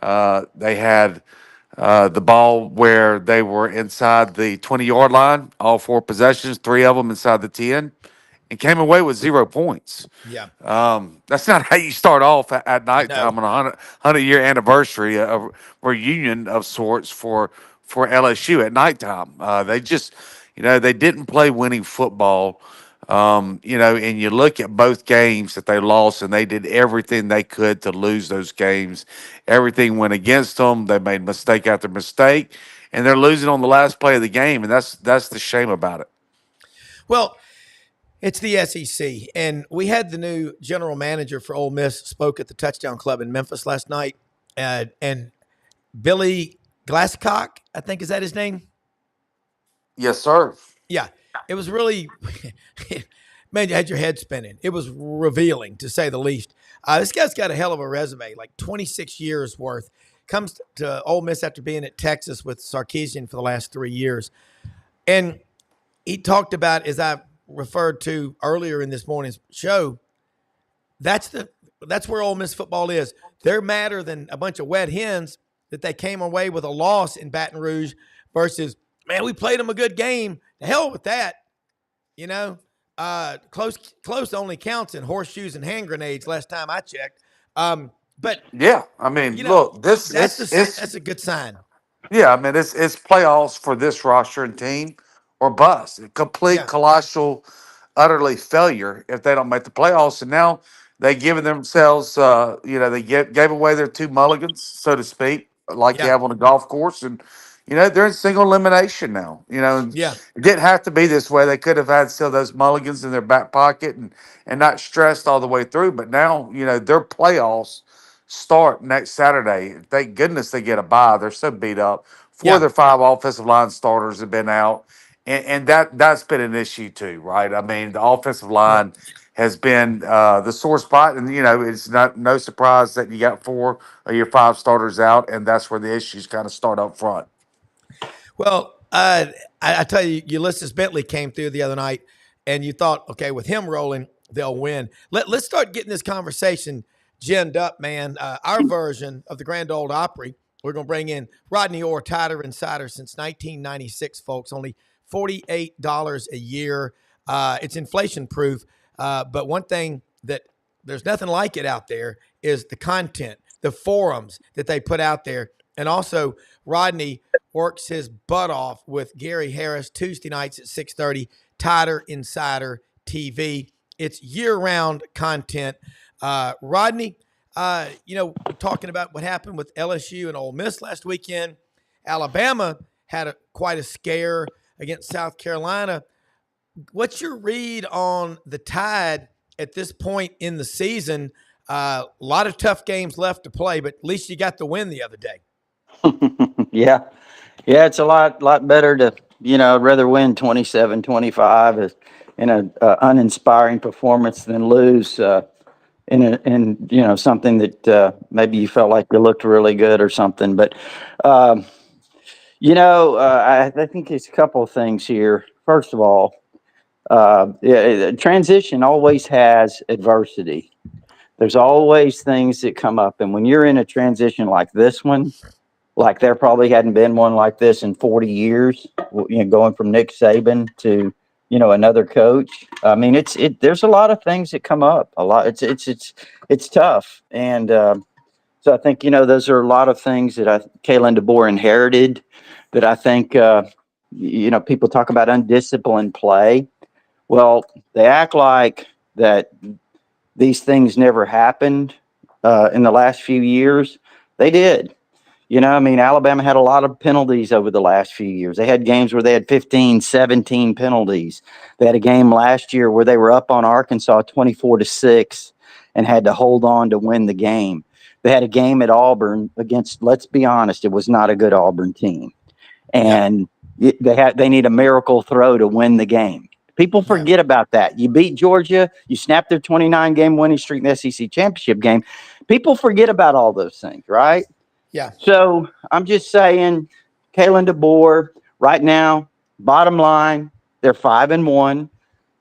D: they had the ball where they were inside the 20-yard line, all 4 possessions, 3 of them inside the 10, and came away with 0 points.
A: Yeah.
D: That's not how you start off at nighttime
A: No.
D: on a 100-year anniversary, a reunion of sorts for LSU at nighttime. They just, you know, they didn't play winning football And you look at both games that they lost, and they did everything they could to lose those games. Everything went against them. They made mistake after mistake, and they're losing on the last play of the game, and that's the shame about it.
A: Well, it's the SEC, and we had the new general manager for Ole Miss spoke at the Touchdown Club in Memphis last night, and Billy Glasscock, I think, is that his name?
D: Yes, sir.
A: Yeah, it was really, man, you had your head spinning. It was revealing, to say the least. This guy's got a hell of a resume, like 26 years worth. Comes to Ole Miss after being at Texas with Sarkisian for the last 3 years. And he talked about, as I referred to earlier in this morning's show, that's where Ole Miss football is. They're madder than a bunch of wet hens that they came away with a loss in Baton Rouge versus, man, we played them a good game. The hell with that. Close only counts in horseshoes and hand grenades last time I checked. But
D: yeah, I mean, look,
A: that's a good sign.
D: Yeah, I mean, it's playoffs for this roster and team or bust. A complete, colossal, utterly failure if they don't make the playoffs. And now they given themselves, they gave away their two mulligans, so to speak, like you have on a golf course. And, they're in single elimination now. And it didn't have to be this way. They could have had still those mulligans in their back pocket and not stressed all the way through. But now, their playoffs start next Saturday. Thank goodness they get a bye. They're so beat up. Four of their 5 offensive line starters have been out, and that's been an issue too, right? I mean, the offensive line has been the sore spot, and it's no surprise that you got 4 of your 5 starters out, and that's where the issues kind of start up front.
A: Well, I tell you, Ulysses Bentley came through the other night, and you thought, okay, with him rolling, they'll win. Let's start getting this conversation ginned up, man. Our version of the Grand Ole Opry, we're going to bring in Rodney Orr, Tighter Insider since 1996, folks. Only $48 a year. It's inflation proof. But one thing that there's nothing like it out there is the content, the forums that they put out there. And also, Rodney works his butt off with Gary Harris Tuesday nights at 6:30, Tighter Insider TV. It's year-round content. Rodney, we're talking about what happened with LSU and Ole Miss last weekend. Alabama had quite a scare against South Carolina. What's your read on the Tide at this point in the season? A lot of tough games left to play, but at least you got the win the other day.
E: Yeah, it's a lot better to, rather win 27-25 in an uninspiring performance than lose in something that maybe you felt like you looked really good or something. But I think there's a couple of things here. First of all, transition always has adversity. There's always things that come up, and when you're in a transition like this one, like there probably hadn't been one like this in 40 years, going from Nick Saban to another coach. I mean, there's a lot of things that come up. A lot. It's tough, and so I think those are a lot of things that Kalen DeBoer inherited. That I think people talk about undisciplined play. Well, they act like that these things never happened in the last few years. They did. Alabama had a lot of penalties over the last few years. They had games where they had 15, 17 penalties. They had a game last year where they were up on Arkansas 24-6 and had to hold on to win the game. They had a game at Auburn against, let's be honest, it was not a good Auburn team. And they need a miracle throw to win the game. People forget about that. You beat Georgia, you snapped their 29-game winning streak in the SEC championship game. People forget about all those things, right?
A: Yeah.
E: So I'm just saying, Kalen DeBoer, right now, bottom line, they're 5-1.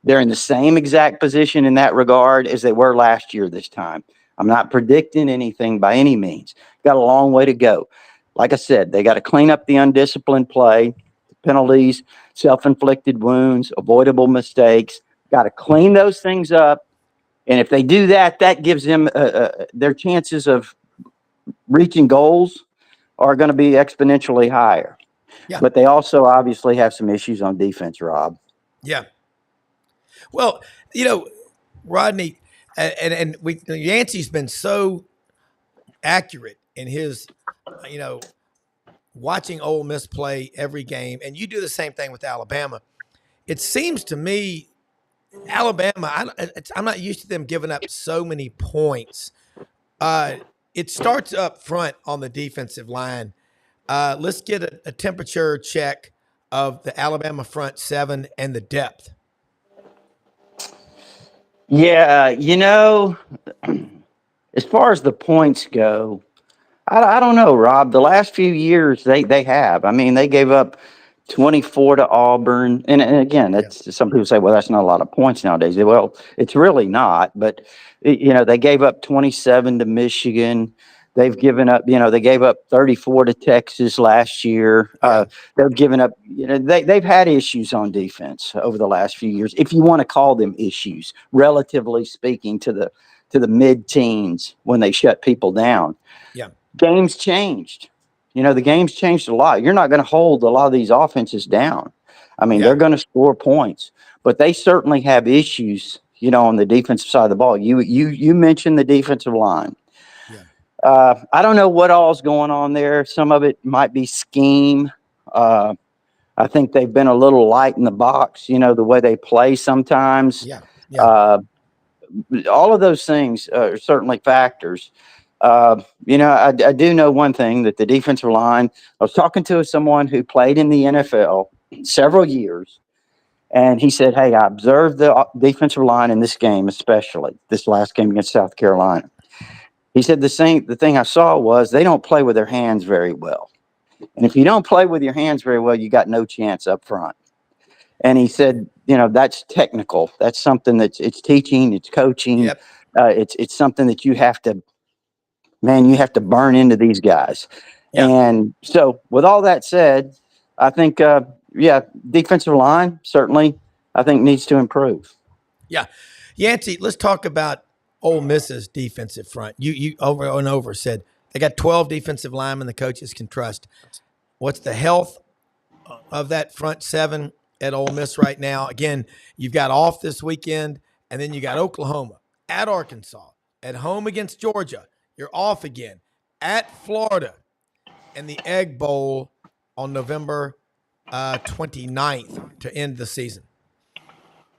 E: They're in the same exact position in that regard as they were last year this time. I'm not predicting anything by any means. Got a long way to go. Like I said, they got to clean up the undisciplined play, penalties, self-inflicted wounds, avoidable mistakes. Got to clean those things up. And if they do that, that gives them their chances of reaching goals are going to be exponentially higher. Yeah. But they also obviously have some issues on defense, Rob.
A: Yeah. Well, Rodney, Yancey's been so accurate in his, you know, watching Ole Miss play every game, and you do the same thing with Alabama. It seems to me, Alabama, I'm not used to them giving up so many points. Uh, it starts up front on the defensive line. Let's get a temperature check of the Alabama front seven and the depth.
E: Yeah, as far as the points go, I don't know, Rob. The last few years, they have. I mean, they gave up 24 to Auburn, and again,
A: Yeah.
E: it's some people say, well, that's not a lot of points nowadays. Well, it's really not. But they gave up 27 to Michigan. They've given up. They gave up 34 to Texas last year.
A: Yeah.
E: They've given up. They've had issues on defense over the last few years, if you want to call them issues, relatively speaking, to the mid-teens when they shut people down.
A: Yeah.
E: Games changed. The game's changed a lot. You're not going to hold a lot of these offenses down. I mean,
A: Yeah.
E: they're going to score points, but they certainly have issues, on the defensive side of the ball. You mentioned the defensive line.
A: Yeah.
E: I don't know what all's going on there. Some of it might be scheme. I think they've been a little light in the box, the way they play sometimes.
A: Yeah. Yeah.
E: All of those things are certainly factors. I do know one thing, that the defensive line, I was talking to someone who played in the NFL several years, and he said, hey, I observed the defensive line in this game, especially this last game against South Carolina. He said the thing I saw was they don't play with their hands very well. And if you don't play with your hands very well, you got no chance up front. And he said, that's technical. That's something it's teaching, it's coaching.
A: Yep.
E: It's something that you have to burn into these guys.
A: Yeah.
E: And so with all that said, I think, defensive line certainly, I think, needs to improve.
A: Yeah. Yancey, let's talk about Ole Miss's defensive front. You over and over said they got 12 defensive linemen the coaches can trust. What's the health of that front seven at Ole Miss right now? Again, you've got off this weekend, and then you got Oklahoma, at Arkansas, at home against Georgia. You're off again, at Florida, and the Egg Bowl on November 29th to end the season.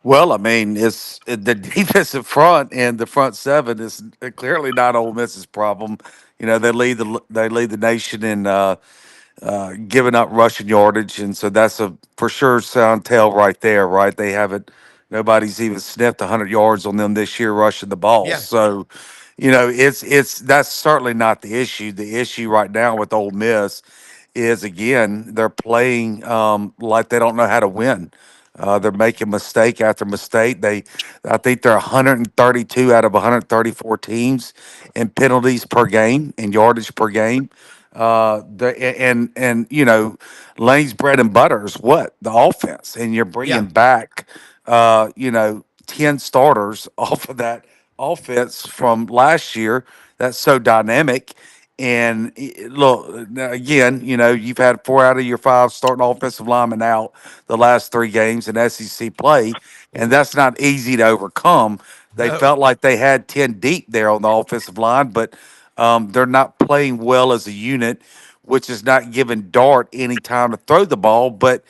D: Well, I mean, it's the defensive front and the front seven is clearly not Ole Miss's problem. They lead the nation in giving up rushing yardage, and so that's a for sure sound tell right there. Right, they haven't. Nobody's even sniffed 100 yards on them this year rushing the ball.
A: Yeah.
D: So, it's that's certainly not the issue. The issue right now with Ole Miss is again they're playing like they don't know how to win. They're making mistake after mistake. I think they're 132 out of 134 teams in penalties per game and yardage per game. Lane's bread and butter is what the offense, and you're
A: Yeah.
D: bringing back, 10 starters off of that offense from last year. That's so dynamic. And look, now again, you've had 4 out of your 5 starting offensive linemen out the last 3 games in SEC play, and that's not easy to overcome. They
A: No.
D: felt like they had 10 deep there on the offensive line, but they're not playing well as a unit, which is not giving Dart any time to throw the ball. But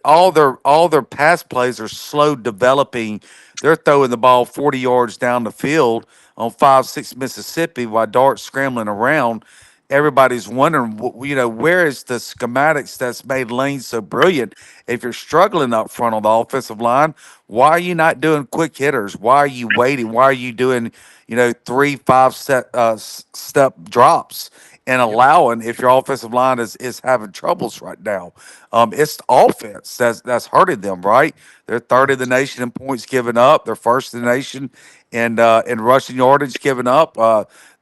D: all their pass plays are slow developing. They're throwing the ball 40 yards down the field on 5-6 Mississippi while Dart's scrambling around. Everybody's wondering, where is the schematics that's made Lane so brilliant? If you're struggling up front on the offensive line, why are you not doing quick hitters? Why are you waiting? Why are you doing, 3-5 step drops and allowing if your offensive line is having troubles right now? It's the offense that's hurting them, right? They're third in the nation in points given up. They're first in the nation in rushing yardage given up.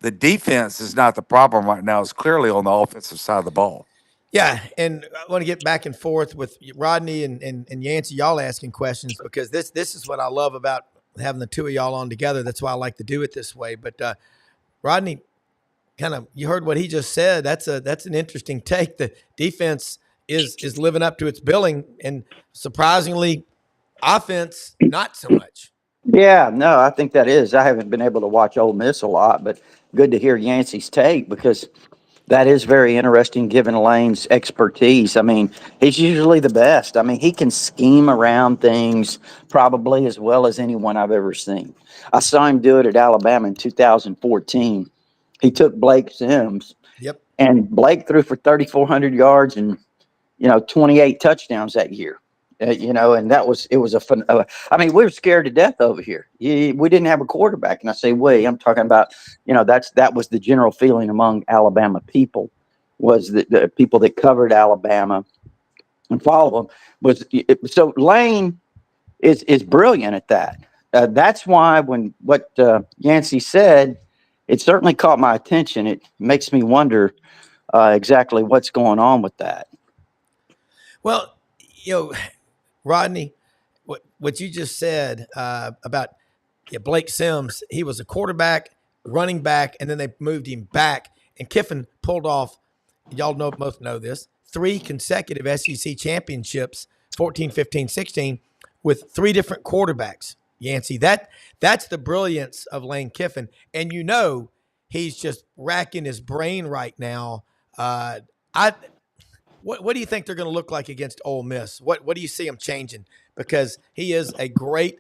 D: The defense is not the problem right now. It's clearly on the offensive side of the ball.
A: Yeah, and I want to get back and forth with Rodney and Yancey, y'all asking questions, because this is what I love about having the two of y'all on together. That's why I like to do it this way. But Rodney, you heard what he just said. That's an interesting take. The defense is living up to its billing, and surprisingly, Offense, not so much.
E: Yeah, no, I think that is. I haven't been able to watch Ole Miss a lot, but good to hear Yancey's take because that is very interesting given Lane's expertise. I mean, he's usually the best. I mean, he can scheme around things probably as well as anyone I've ever seen. I saw him do it at Alabama in 2014. He took Blake Sims,
A: Yep.
E: and Blake threw for 3,400 yards and 28 touchdowns that year. And it was a fun. I mean, we were scared to death over here. We didn't have a quarterback, and I say we. I'm talking about, that was the general feeling among Alabama people, was that the people that covered Alabama and follow them was so Lane is brilliant at that. That's why when what Yancey said, it certainly caught my attention. It makes me wonder exactly what's going on with that.
A: Well, Rodney, what you just said about Blake Sims, he was a quarterback, running back, and then they moved him back. And Kiffin pulled off, y'all most know this, 3 consecutive SEC championships, 14, 15, 16, with 3 different quarterbacks. Yancey, that's the brilliance of Lane Kiffin. And he's just racking his brain right now. What do you think they're going to look like against Ole Miss? What do you see him changing? Because he is a great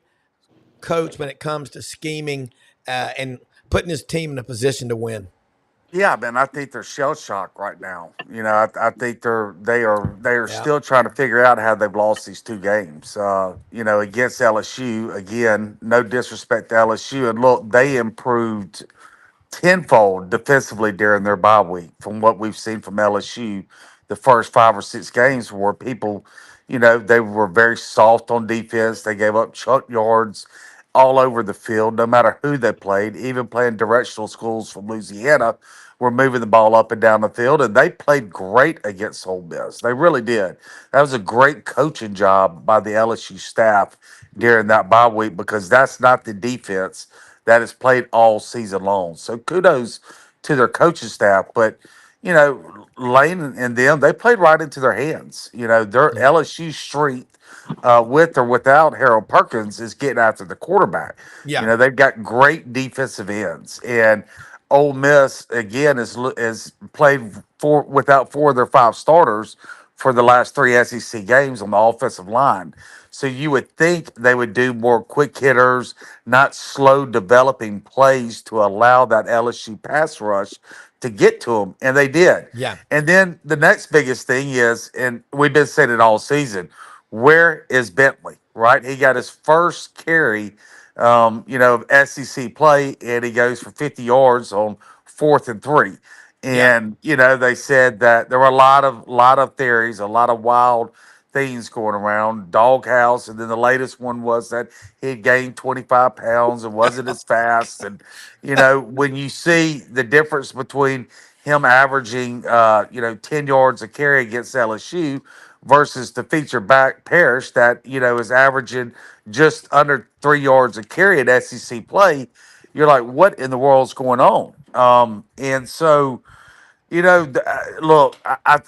A: coach when it comes to scheming and putting his team in a position to win.
D: Yeah, man, I think they're shell shocked right now. I think they are
A: Yeah.
D: still trying to figure out how they've lost these 2 games. Against LSU again. No disrespect to LSU, and look, they improved tenfold defensively during their bye week from what we've seen from LSU. The first 5 or 6 games where people, they were very soft on defense. They gave up chuck yards all over the field, no matter who they played, even playing directional schools from Louisiana were moving the ball up and down the field, and they played great against Ole Miss. They really did. That was a great coaching job by the LSU staff during that bye week because that's not the defense that has played all season long. So kudos to their coaching staff. But, Lane and them, they played right into their hands. Their
A: Yeah.
D: LSU strength, with or without Harold Perkins, is getting after the quarterback.
A: Yeah.
D: They've got great defensive ends. And Ole Miss, again, is played without 4 of their 5 starters for the last 3 SEC games on the offensive line. So you would think they would do more quick hitters, not slow developing plays to allow that LSU pass rush to get to them. And they did.
A: Yeah.
D: And then the next biggest thing is, and we've been saying it all season, where is Bentley, right? He got his first carry, of SEC play, and he goes for 50 yards on 4th and 3.
A: Yeah.
D: And, they said that there were a lot of theories, a lot of wild things going around, doghouse, and then the latest one was that he had gained 25 pounds and wasn't as fast. And when you see the difference between him averaging 10 yards a carry against LSU versus the feature back Parrish that is averaging just under 3 yards a carry at SEC play, you're like, what in the world's going on? And so look,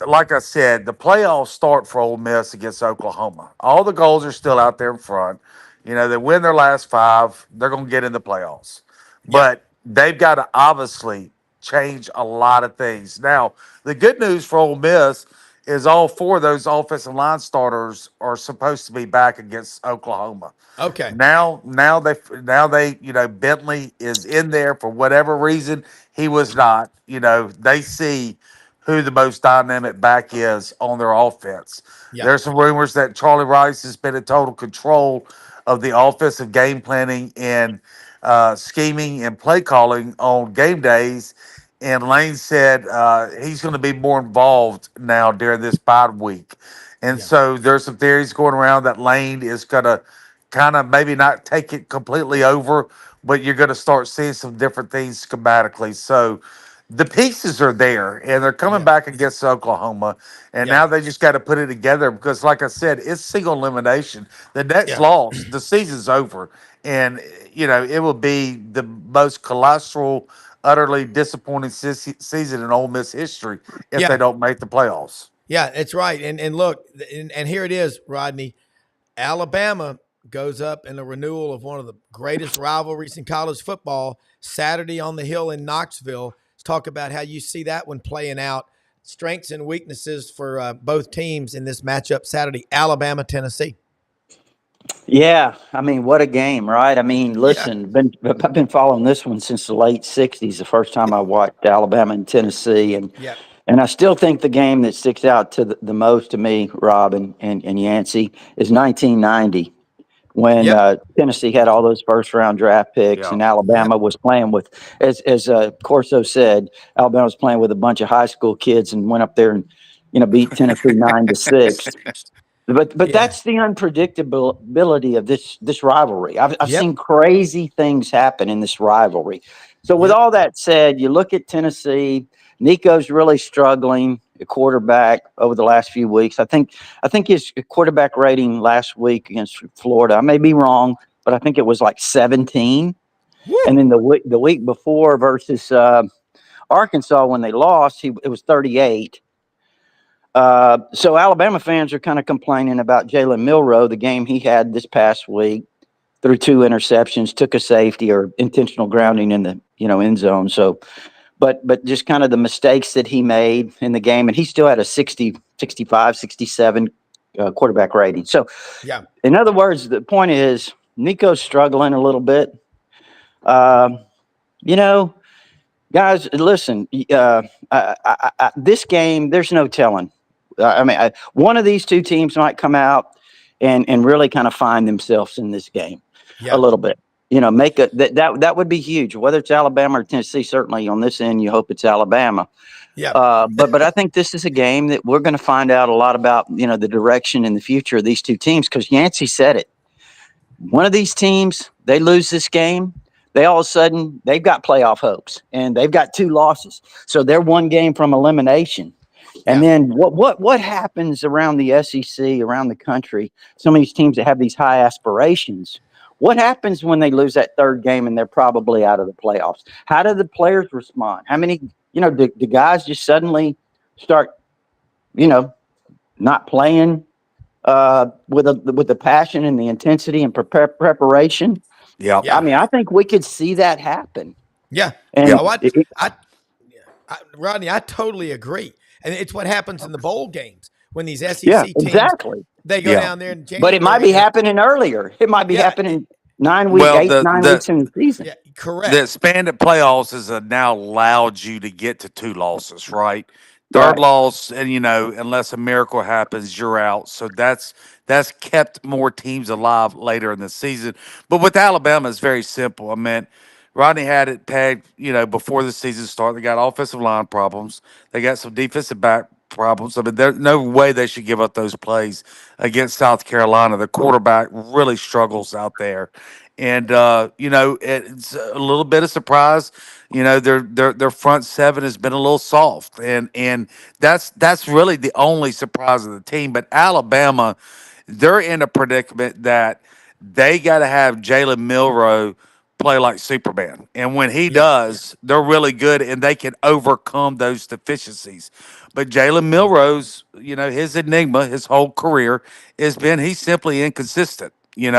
D: like I said, the playoffs start for Ole Miss against Oklahoma. All the goals are still out there in front. They win their last 5, they're going to get in the playoffs.
A: Yeah.
D: But they've got to obviously change a lot of things. Now, the good news for Ole Miss is all 4 of those offensive line starters are supposed to be back against Oklahoma.
A: Okay.
D: Now they Bentley is in there for whatever reason he was not. They see who the most dynamic back is on their offense.
A: Yeah.
D: There's some rumors that Charlie Rice has been in total control of the offensive game planning and scheming and play calling on game days. And Lane said he's going to be more involved now during this bye week. And
A: Yeah.
D: so there's some theories going around that Lane is going to kind of maybe not take it completely over, but you're going to start seeing some different things schematically. So the pieces are there, and they're coming
A: Yeah.
D: back against Oklahoma, and
A: Yeah.
D: now they just got to put it together because, like I said, it's single elimination. The next
A: Yeah.
D: loss, the season's over, and it will be the most colossal, utterly disappointing season in Ole Miss history if they
A: Yeah.
D: don't make the playoffs.
A: Yeah. It's right. And look, and here it is, Rodney. Alabama goes up in a renewal of one of the greatest rivalries in college football, Saturday on the Hill in Knoxville. Let's talk about how you see that one playing out, strengths and weaknesses for both teams in this matchup Saturday, Alabama, Tennessee.
E: Yeah, I mean, what a game, right? I mean,
A: Yeah.
E: listen, I've been following this one since the late '60s. The first time I watched Alabama and Tennessee,
A: Yeah.
E: and I still think the game that sticks out to the most to me, Rob and Yancey, is 1990 when
A: Yep.
E: Tennessee had all those first round draft picks,
D: Yeah.
E: and
A: Yep.
E: Alabama was playing with, as Corso said, Alabama was playing with a bunch of high school kids and went up there and beat Tennessee 9-6. But
A: Yeah.
E: that's the unpredictability of this rivalry. I've
A: Yep.
E: seen crazy things happen in this rivalry. So with
A: Yep.
E: all that said, you look at Tennessee. Nico's really struggling at quarterback over the last few weeks. I think his quarterback rating last week against Florida, I may be wrong, but I think it was like 17.
A: Woo.
E: And then the week before versus Arkansas when they lost, it was 38. So Alabama fans are kind of complaining about Jalen Milroe, the game he had this past week, threw 2 interceptions, took a safety or intentional grounding in the end zone. So, but just kind of the mistakes that he made in the game, and he still had a 60, 65, 67 quarterback rating. So,
A: Yeah.
E: in other words, the point is Nico's struggling a little bit. Um, you know, guys, listen. This game, there's no telling. One of these two teams might come out and really kind of find themselves in this game a
A: Yeah.
E: little bit. Make that would be huge. Whether it's Alabama or Tennessee, certainly on this end, you hope it's Alabama.
A: Yeah.
E: But I think this is a game that we're going to find out a lot about. The direction and the future of these two teams, because Yancey said it. One of these teams, they lose this game, they all of a sudden they've got playoff hopes, and they've got 2 losses, so they're 1 game from elimination. And
A: Yeah.
E: then what happens around the SEC, around the country? Some of these teams that have these high aspirations. What happens when they lose that 3rd game and they're probably out of the playoffs? How do the players respond? How many, do guys just suddenly start, not playing with the passion and the intensity and preparation?
D: Yeah.
A: Yeah.
E: I mean, I think we could see that happen.
A: Yeah.
E: And
A: Oh, Rodney, I totally agree. And it's what happens in the bowl games when these SEC
E: yeah,
A: teams,
E: exactly.
A: they go
D: Yeah.
A: down there in January.
E: But it might be happening earlier. It might be
A: Yeah.
E: happening 9 weeks,
D: Well,
E: 9 weeks in the season.
A: Yeah, correct.
D: the expanded playoffs has now allowed you to get to 2 losses, right?
E: Right.
D: Third loss, and unless a miracle happens, you're out. So that's kept more teams alive later in the season. But with Alabama, it's very simple. I mean, Rodney had it pegged, before the season started. They got offensive line problems. They got some defensive back problems. I mean, there's no way they should give up those plays against South Carolina. The quarterback really struggles out there. And it's a little bit of surprise. Their front 7 has been a little soft, and that's really the only surprise of the team. But Alabama, they're in a predicament that they got to have Jalen Milroe play like Superman, and when he
A: Yeah.
D: does, they're really good, and they can overcome those deficiencies. But Jalen Milroe's, his enigma, his whole career has been he's simply inconsistent. You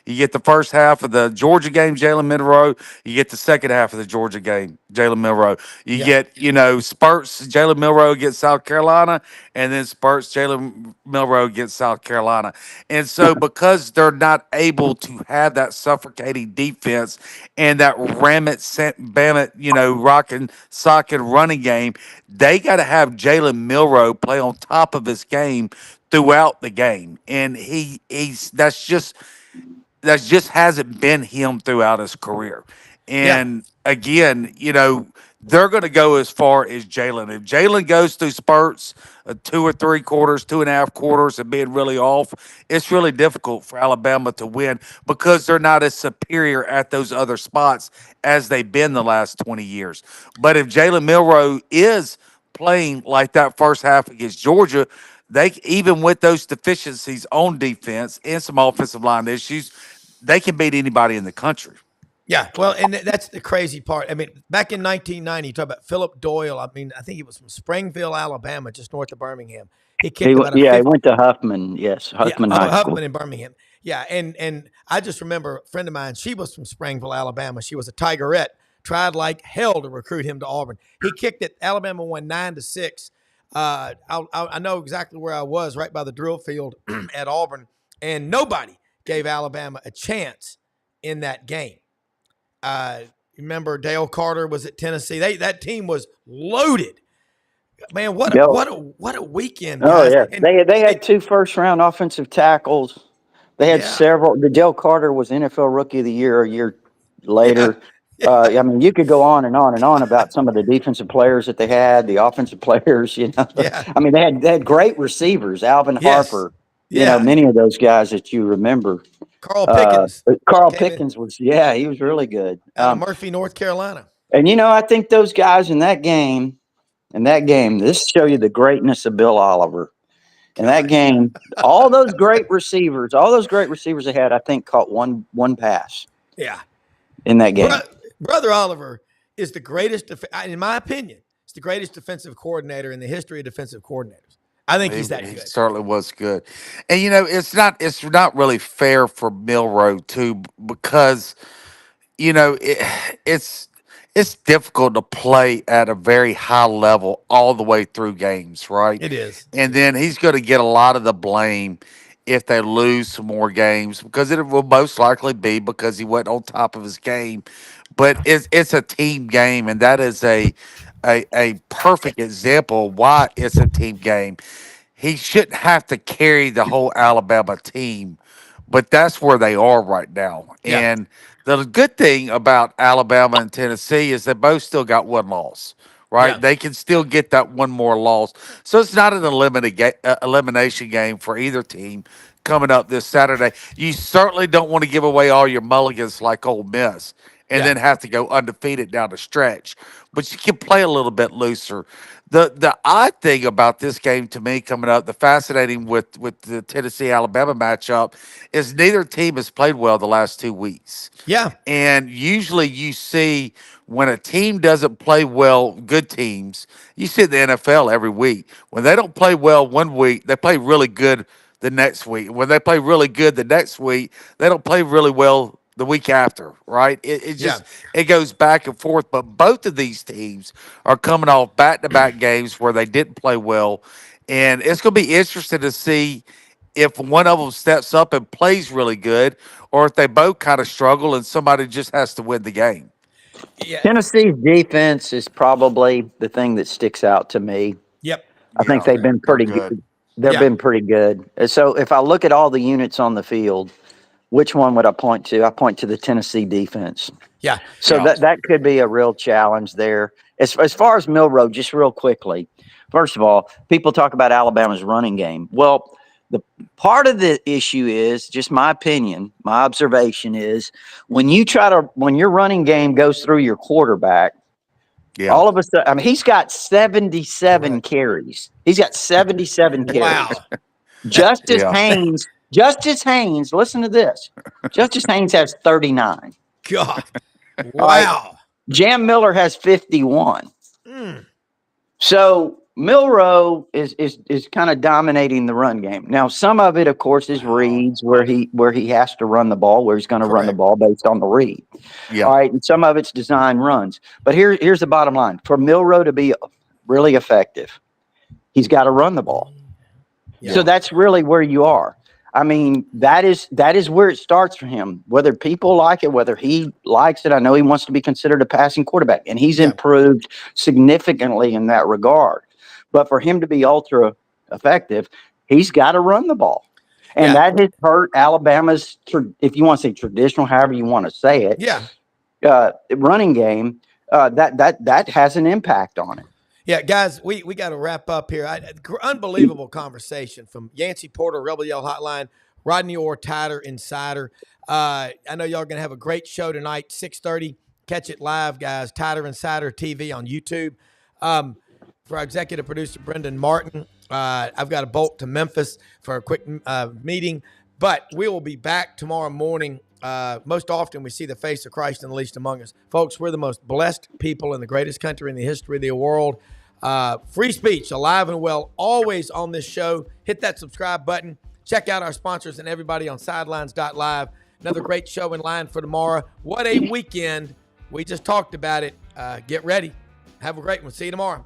D: get the first half of the Georgia game, Jalen Milroe. You get the second half of the Georgia game, Jalen Milroe. You
A: Yeah.
D: get, spurts, Jalen Milroe against South Carolina, and then spurts, Jalen Milroe against South Carolina. And so because they're not able to have that suffocating defense and that ram it, bam it, rocking, socking running game, they got to have Jalen Milroe play on top of his game throughout the game, and he's that just hasn't been him throughout his career.
A: Yeah.
D: And again, they're going to go as far as Jalen. If Jalen goes through spurts, 2 or 3 quarters, 2.5 quarters, and being really off, it's really difficult for Alabama to win because they're not as superior at those other spots as they've been the last 20 years. But if Jalen Milroe is playing like that first half against Georgia, they even with those deficiencies on defense and some offensive line issues, they can beat anybody in the country.
A: Yeah, well, and that's the crazy part. I mean, back in 1990, you talk about Philip Doyle. I mean, I think he was from Springville, Alabama, just north of Birmingham. He kicked about a
E: He
A: 50.
E: went to Huffman. Yes,
A: Yeah,
E: Huffman High School.
A: Huffman in Birmingham. Yeah, and I just remember a friend of mine. She was from Springville, Alabama. She was a Tigerette. Tried like hell to recruit him to Auburn. He kicked it. Alabama won 9-6. I know exactly where I was, right by the drill field at Auburn, and nobody gave Alabama a chance in that game. Remember Dale Carter was at Tennessee. That team was loaded. Man, what a weekend,
E: Oh
A: guys.
E: yeah,
A: And
E: they had 2 first-round offensive tackles. They had
A: yeah,
E: several. The Dale Carter was NFL Rookie of the Year a year
A: yeah,
E: later. I mean, you could go on and on and on about some of the defensive players that they had, the offensive players.
A: yeah,
E: I mean, they had great receivers. Alvin
A: yes,
E: Harper.
A: yeah.
E: Many of those guys that you remember.
A: Carl Pickens
E: Carl
A: came in
E: Pickens he was really good.
A: out of Murphy, North Carolina.
E: And I think those guys in that game, this show you the greatness of Bill Oliver. In that
A: God,
E: game, all those great receivers they had, I think, caught one pass
A: yeah.
E: in that game.
A: Brother Oliver is the greatest, in my opinion, it's the greatest defensive coordinator in the history of defensive coordinators. I think he's that
D: He
A: good.
D: certainly was good. And it's not really fair for Milrow too, because it's it's difficult to play at a very high level all the way through games, right?
A: It is.
D: And then he's going to get a lot of the blame if they lose some more games, because it will most likely be because he wasn't on top of his game. But it's a team game, and that is a perfect example of why it's a team game. He shouldn't have to carry the whole Alabama team, but that's where they are right now.
A: Yeah.
D: And the good thing about Alabama and Tennessee is they both still got one loss,
A: Yeah.
D: right? They can still get that one more loss. So it's not an elimination game for either team coming up this Saturday. You certainly don't want to give away all your mulligans like Ole Miss and
A: Yeah.
D: then have to go undefeated down the stretch. But you can play a little bit looser. The odd thing about this game to me coming up, the fascinating with the Tennessee Alabama matchup, is neither team has played well the last 2 weeks.
A: Yeah.
D: And usually you see when a team doesn't play well, good teams, you see the NFL every week. When they don't play well one week, they play really good the next week. When they play really good the next week, they don't play really well the week after, right? It
A: Yeah.
D: just it goes back and forth. But both of these teams are coming off back-to-back games where they didn't play well. And it's going to be interesting to see if one of them steps up and plays really good, or if they both kind of struggle and somebody just has to win the game.
A: Yeah.
E: Tennessee's defense is probably the thing that sticks out to me.
A: Yep.
E: I think they've been
D: They're
E: pretty
D: good.
E: good. They've
A: Yeah.
E: been pretty good. And so if I look at all the units on the field, which one would I point to? I point to the Tennessee defense.
A: Yeah.
E: So
D: Yeah.
E: that could be a real challenge there. As far as Milrow, just real quickly, first of all, people talk about Alabama's running game. Well, the part of the issue is, just my opinion, my observation is, when your running game goes through your quarterback,
D: Yeah.
E: all of a sudden, I mean, he's got 77
A: Correct.
E: carries. He's got 77 carries.
A: Wow.
E: Justice
D: Yeah.
E: Haynes, listen to this. Justice Haynes has 39.
A: God.
E: All right.
A: Wow.
E: Jam Miller has 51.
A: Mm.
E: So Milrow is kind of dominating the run game. Now, some of it, of course, is reads where he has to run the ball, where he's going to run the
A: Correct.
E: ball based on the read.
D: Yeah.
E: All right, and some of it's design runs. But here's the bottom line: for Milrow to be really effective, he's got to run the ball.
A: Yeah.
E: So that's really where you are. I mean, that is where it starts for him. Whether people like it, whether he likes it, I know he wants to be considered a passing quarterback, and he's improved significantly in that regard. But for him to be ultra effective, he's got to run the ball, and that has hurt Alabama's, if you want to say traditional, however you want to say it, running game. That has an impact on it.
A: Yeah, guys, we got to wrap up here. Unbelievable conversation from Yancey Porter, Rebel Yell Hotline, Rodney Orr, Tider, Insider. I know y'all are going to have a great show tonight, 6:30. Catch it live, guys. Tider Insider TV on YouTube. For our executive producer, Brendan Martin, I've got to bolt to Memphis for a quick meeting. But we will be back tomorrow morning. Most often we see the face of Christ in the least among us. Folks, we're the most blessed people in the greatest country in the history of the world. Free speech, alive and well, always on this show. Hit that subscribe button. Check out our sponsors and everybody on sidelines.live. Another great show in line for tomorrow. What a weekend. We just talked about it. Get ready. Have a great one. See you tomorrow.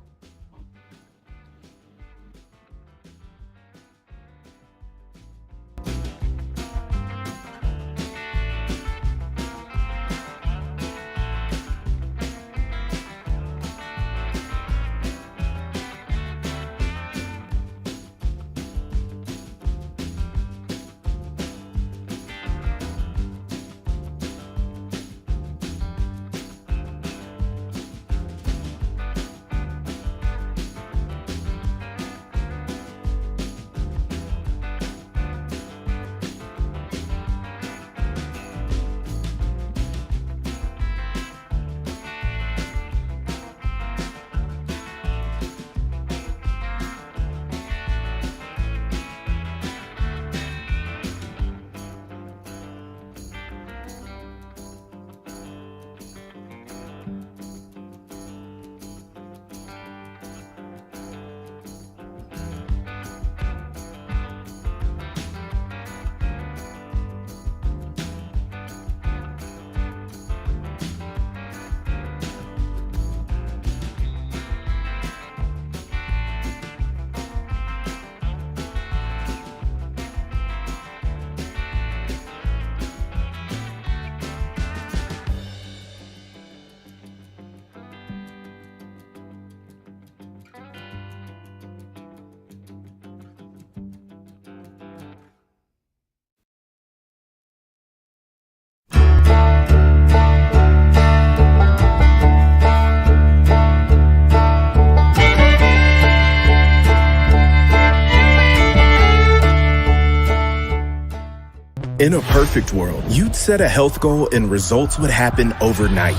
F: In a perfect world, you'd set a health goal and results would happen overnight.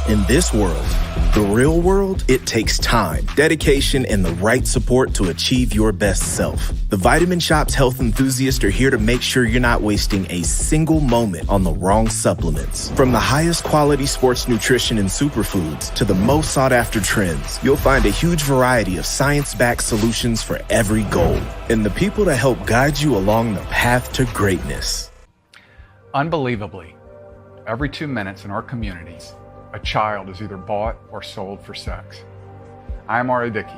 F: In this world, the real world, it takes time, dedication, and the right support to achieve your best self. The Vitamin Shop's health enthusiasts are here to make sure you're not wasting a single moment on the wrong supplements. From the highest quality sports nutrition and superfoods to the most sought after trends, you'll find a huge variety of science-backed solutions for every goal. And the people to help guide you along the path to greatness.
G: Unbelievably, every 2 minutes in our communities, a child is either bought or sold for sex. I am Ari Dickey,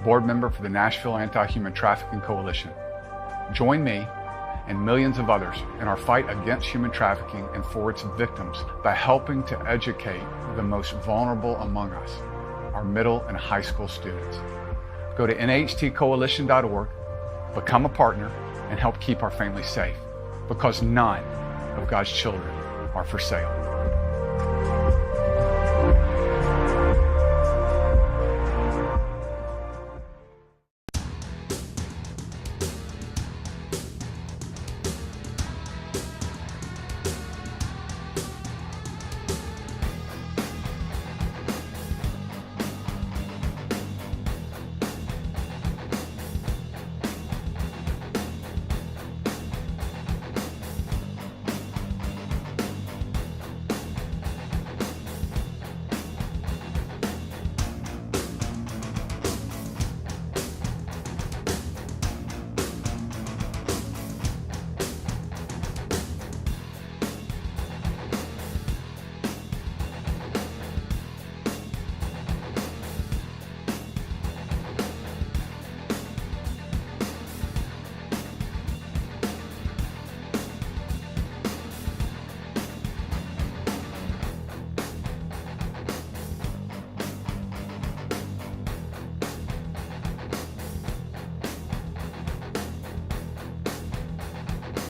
G: board member for the Nashville Anti-Human Trafficking Coalition. Join me and millions of others in our fight against human trafficking and for its victims by helping to educate the most vulnerable among us, our middle and high school students. Go to nhtcoalition.org, become a partner, and help keep our families safe, because none of God's children are for sale.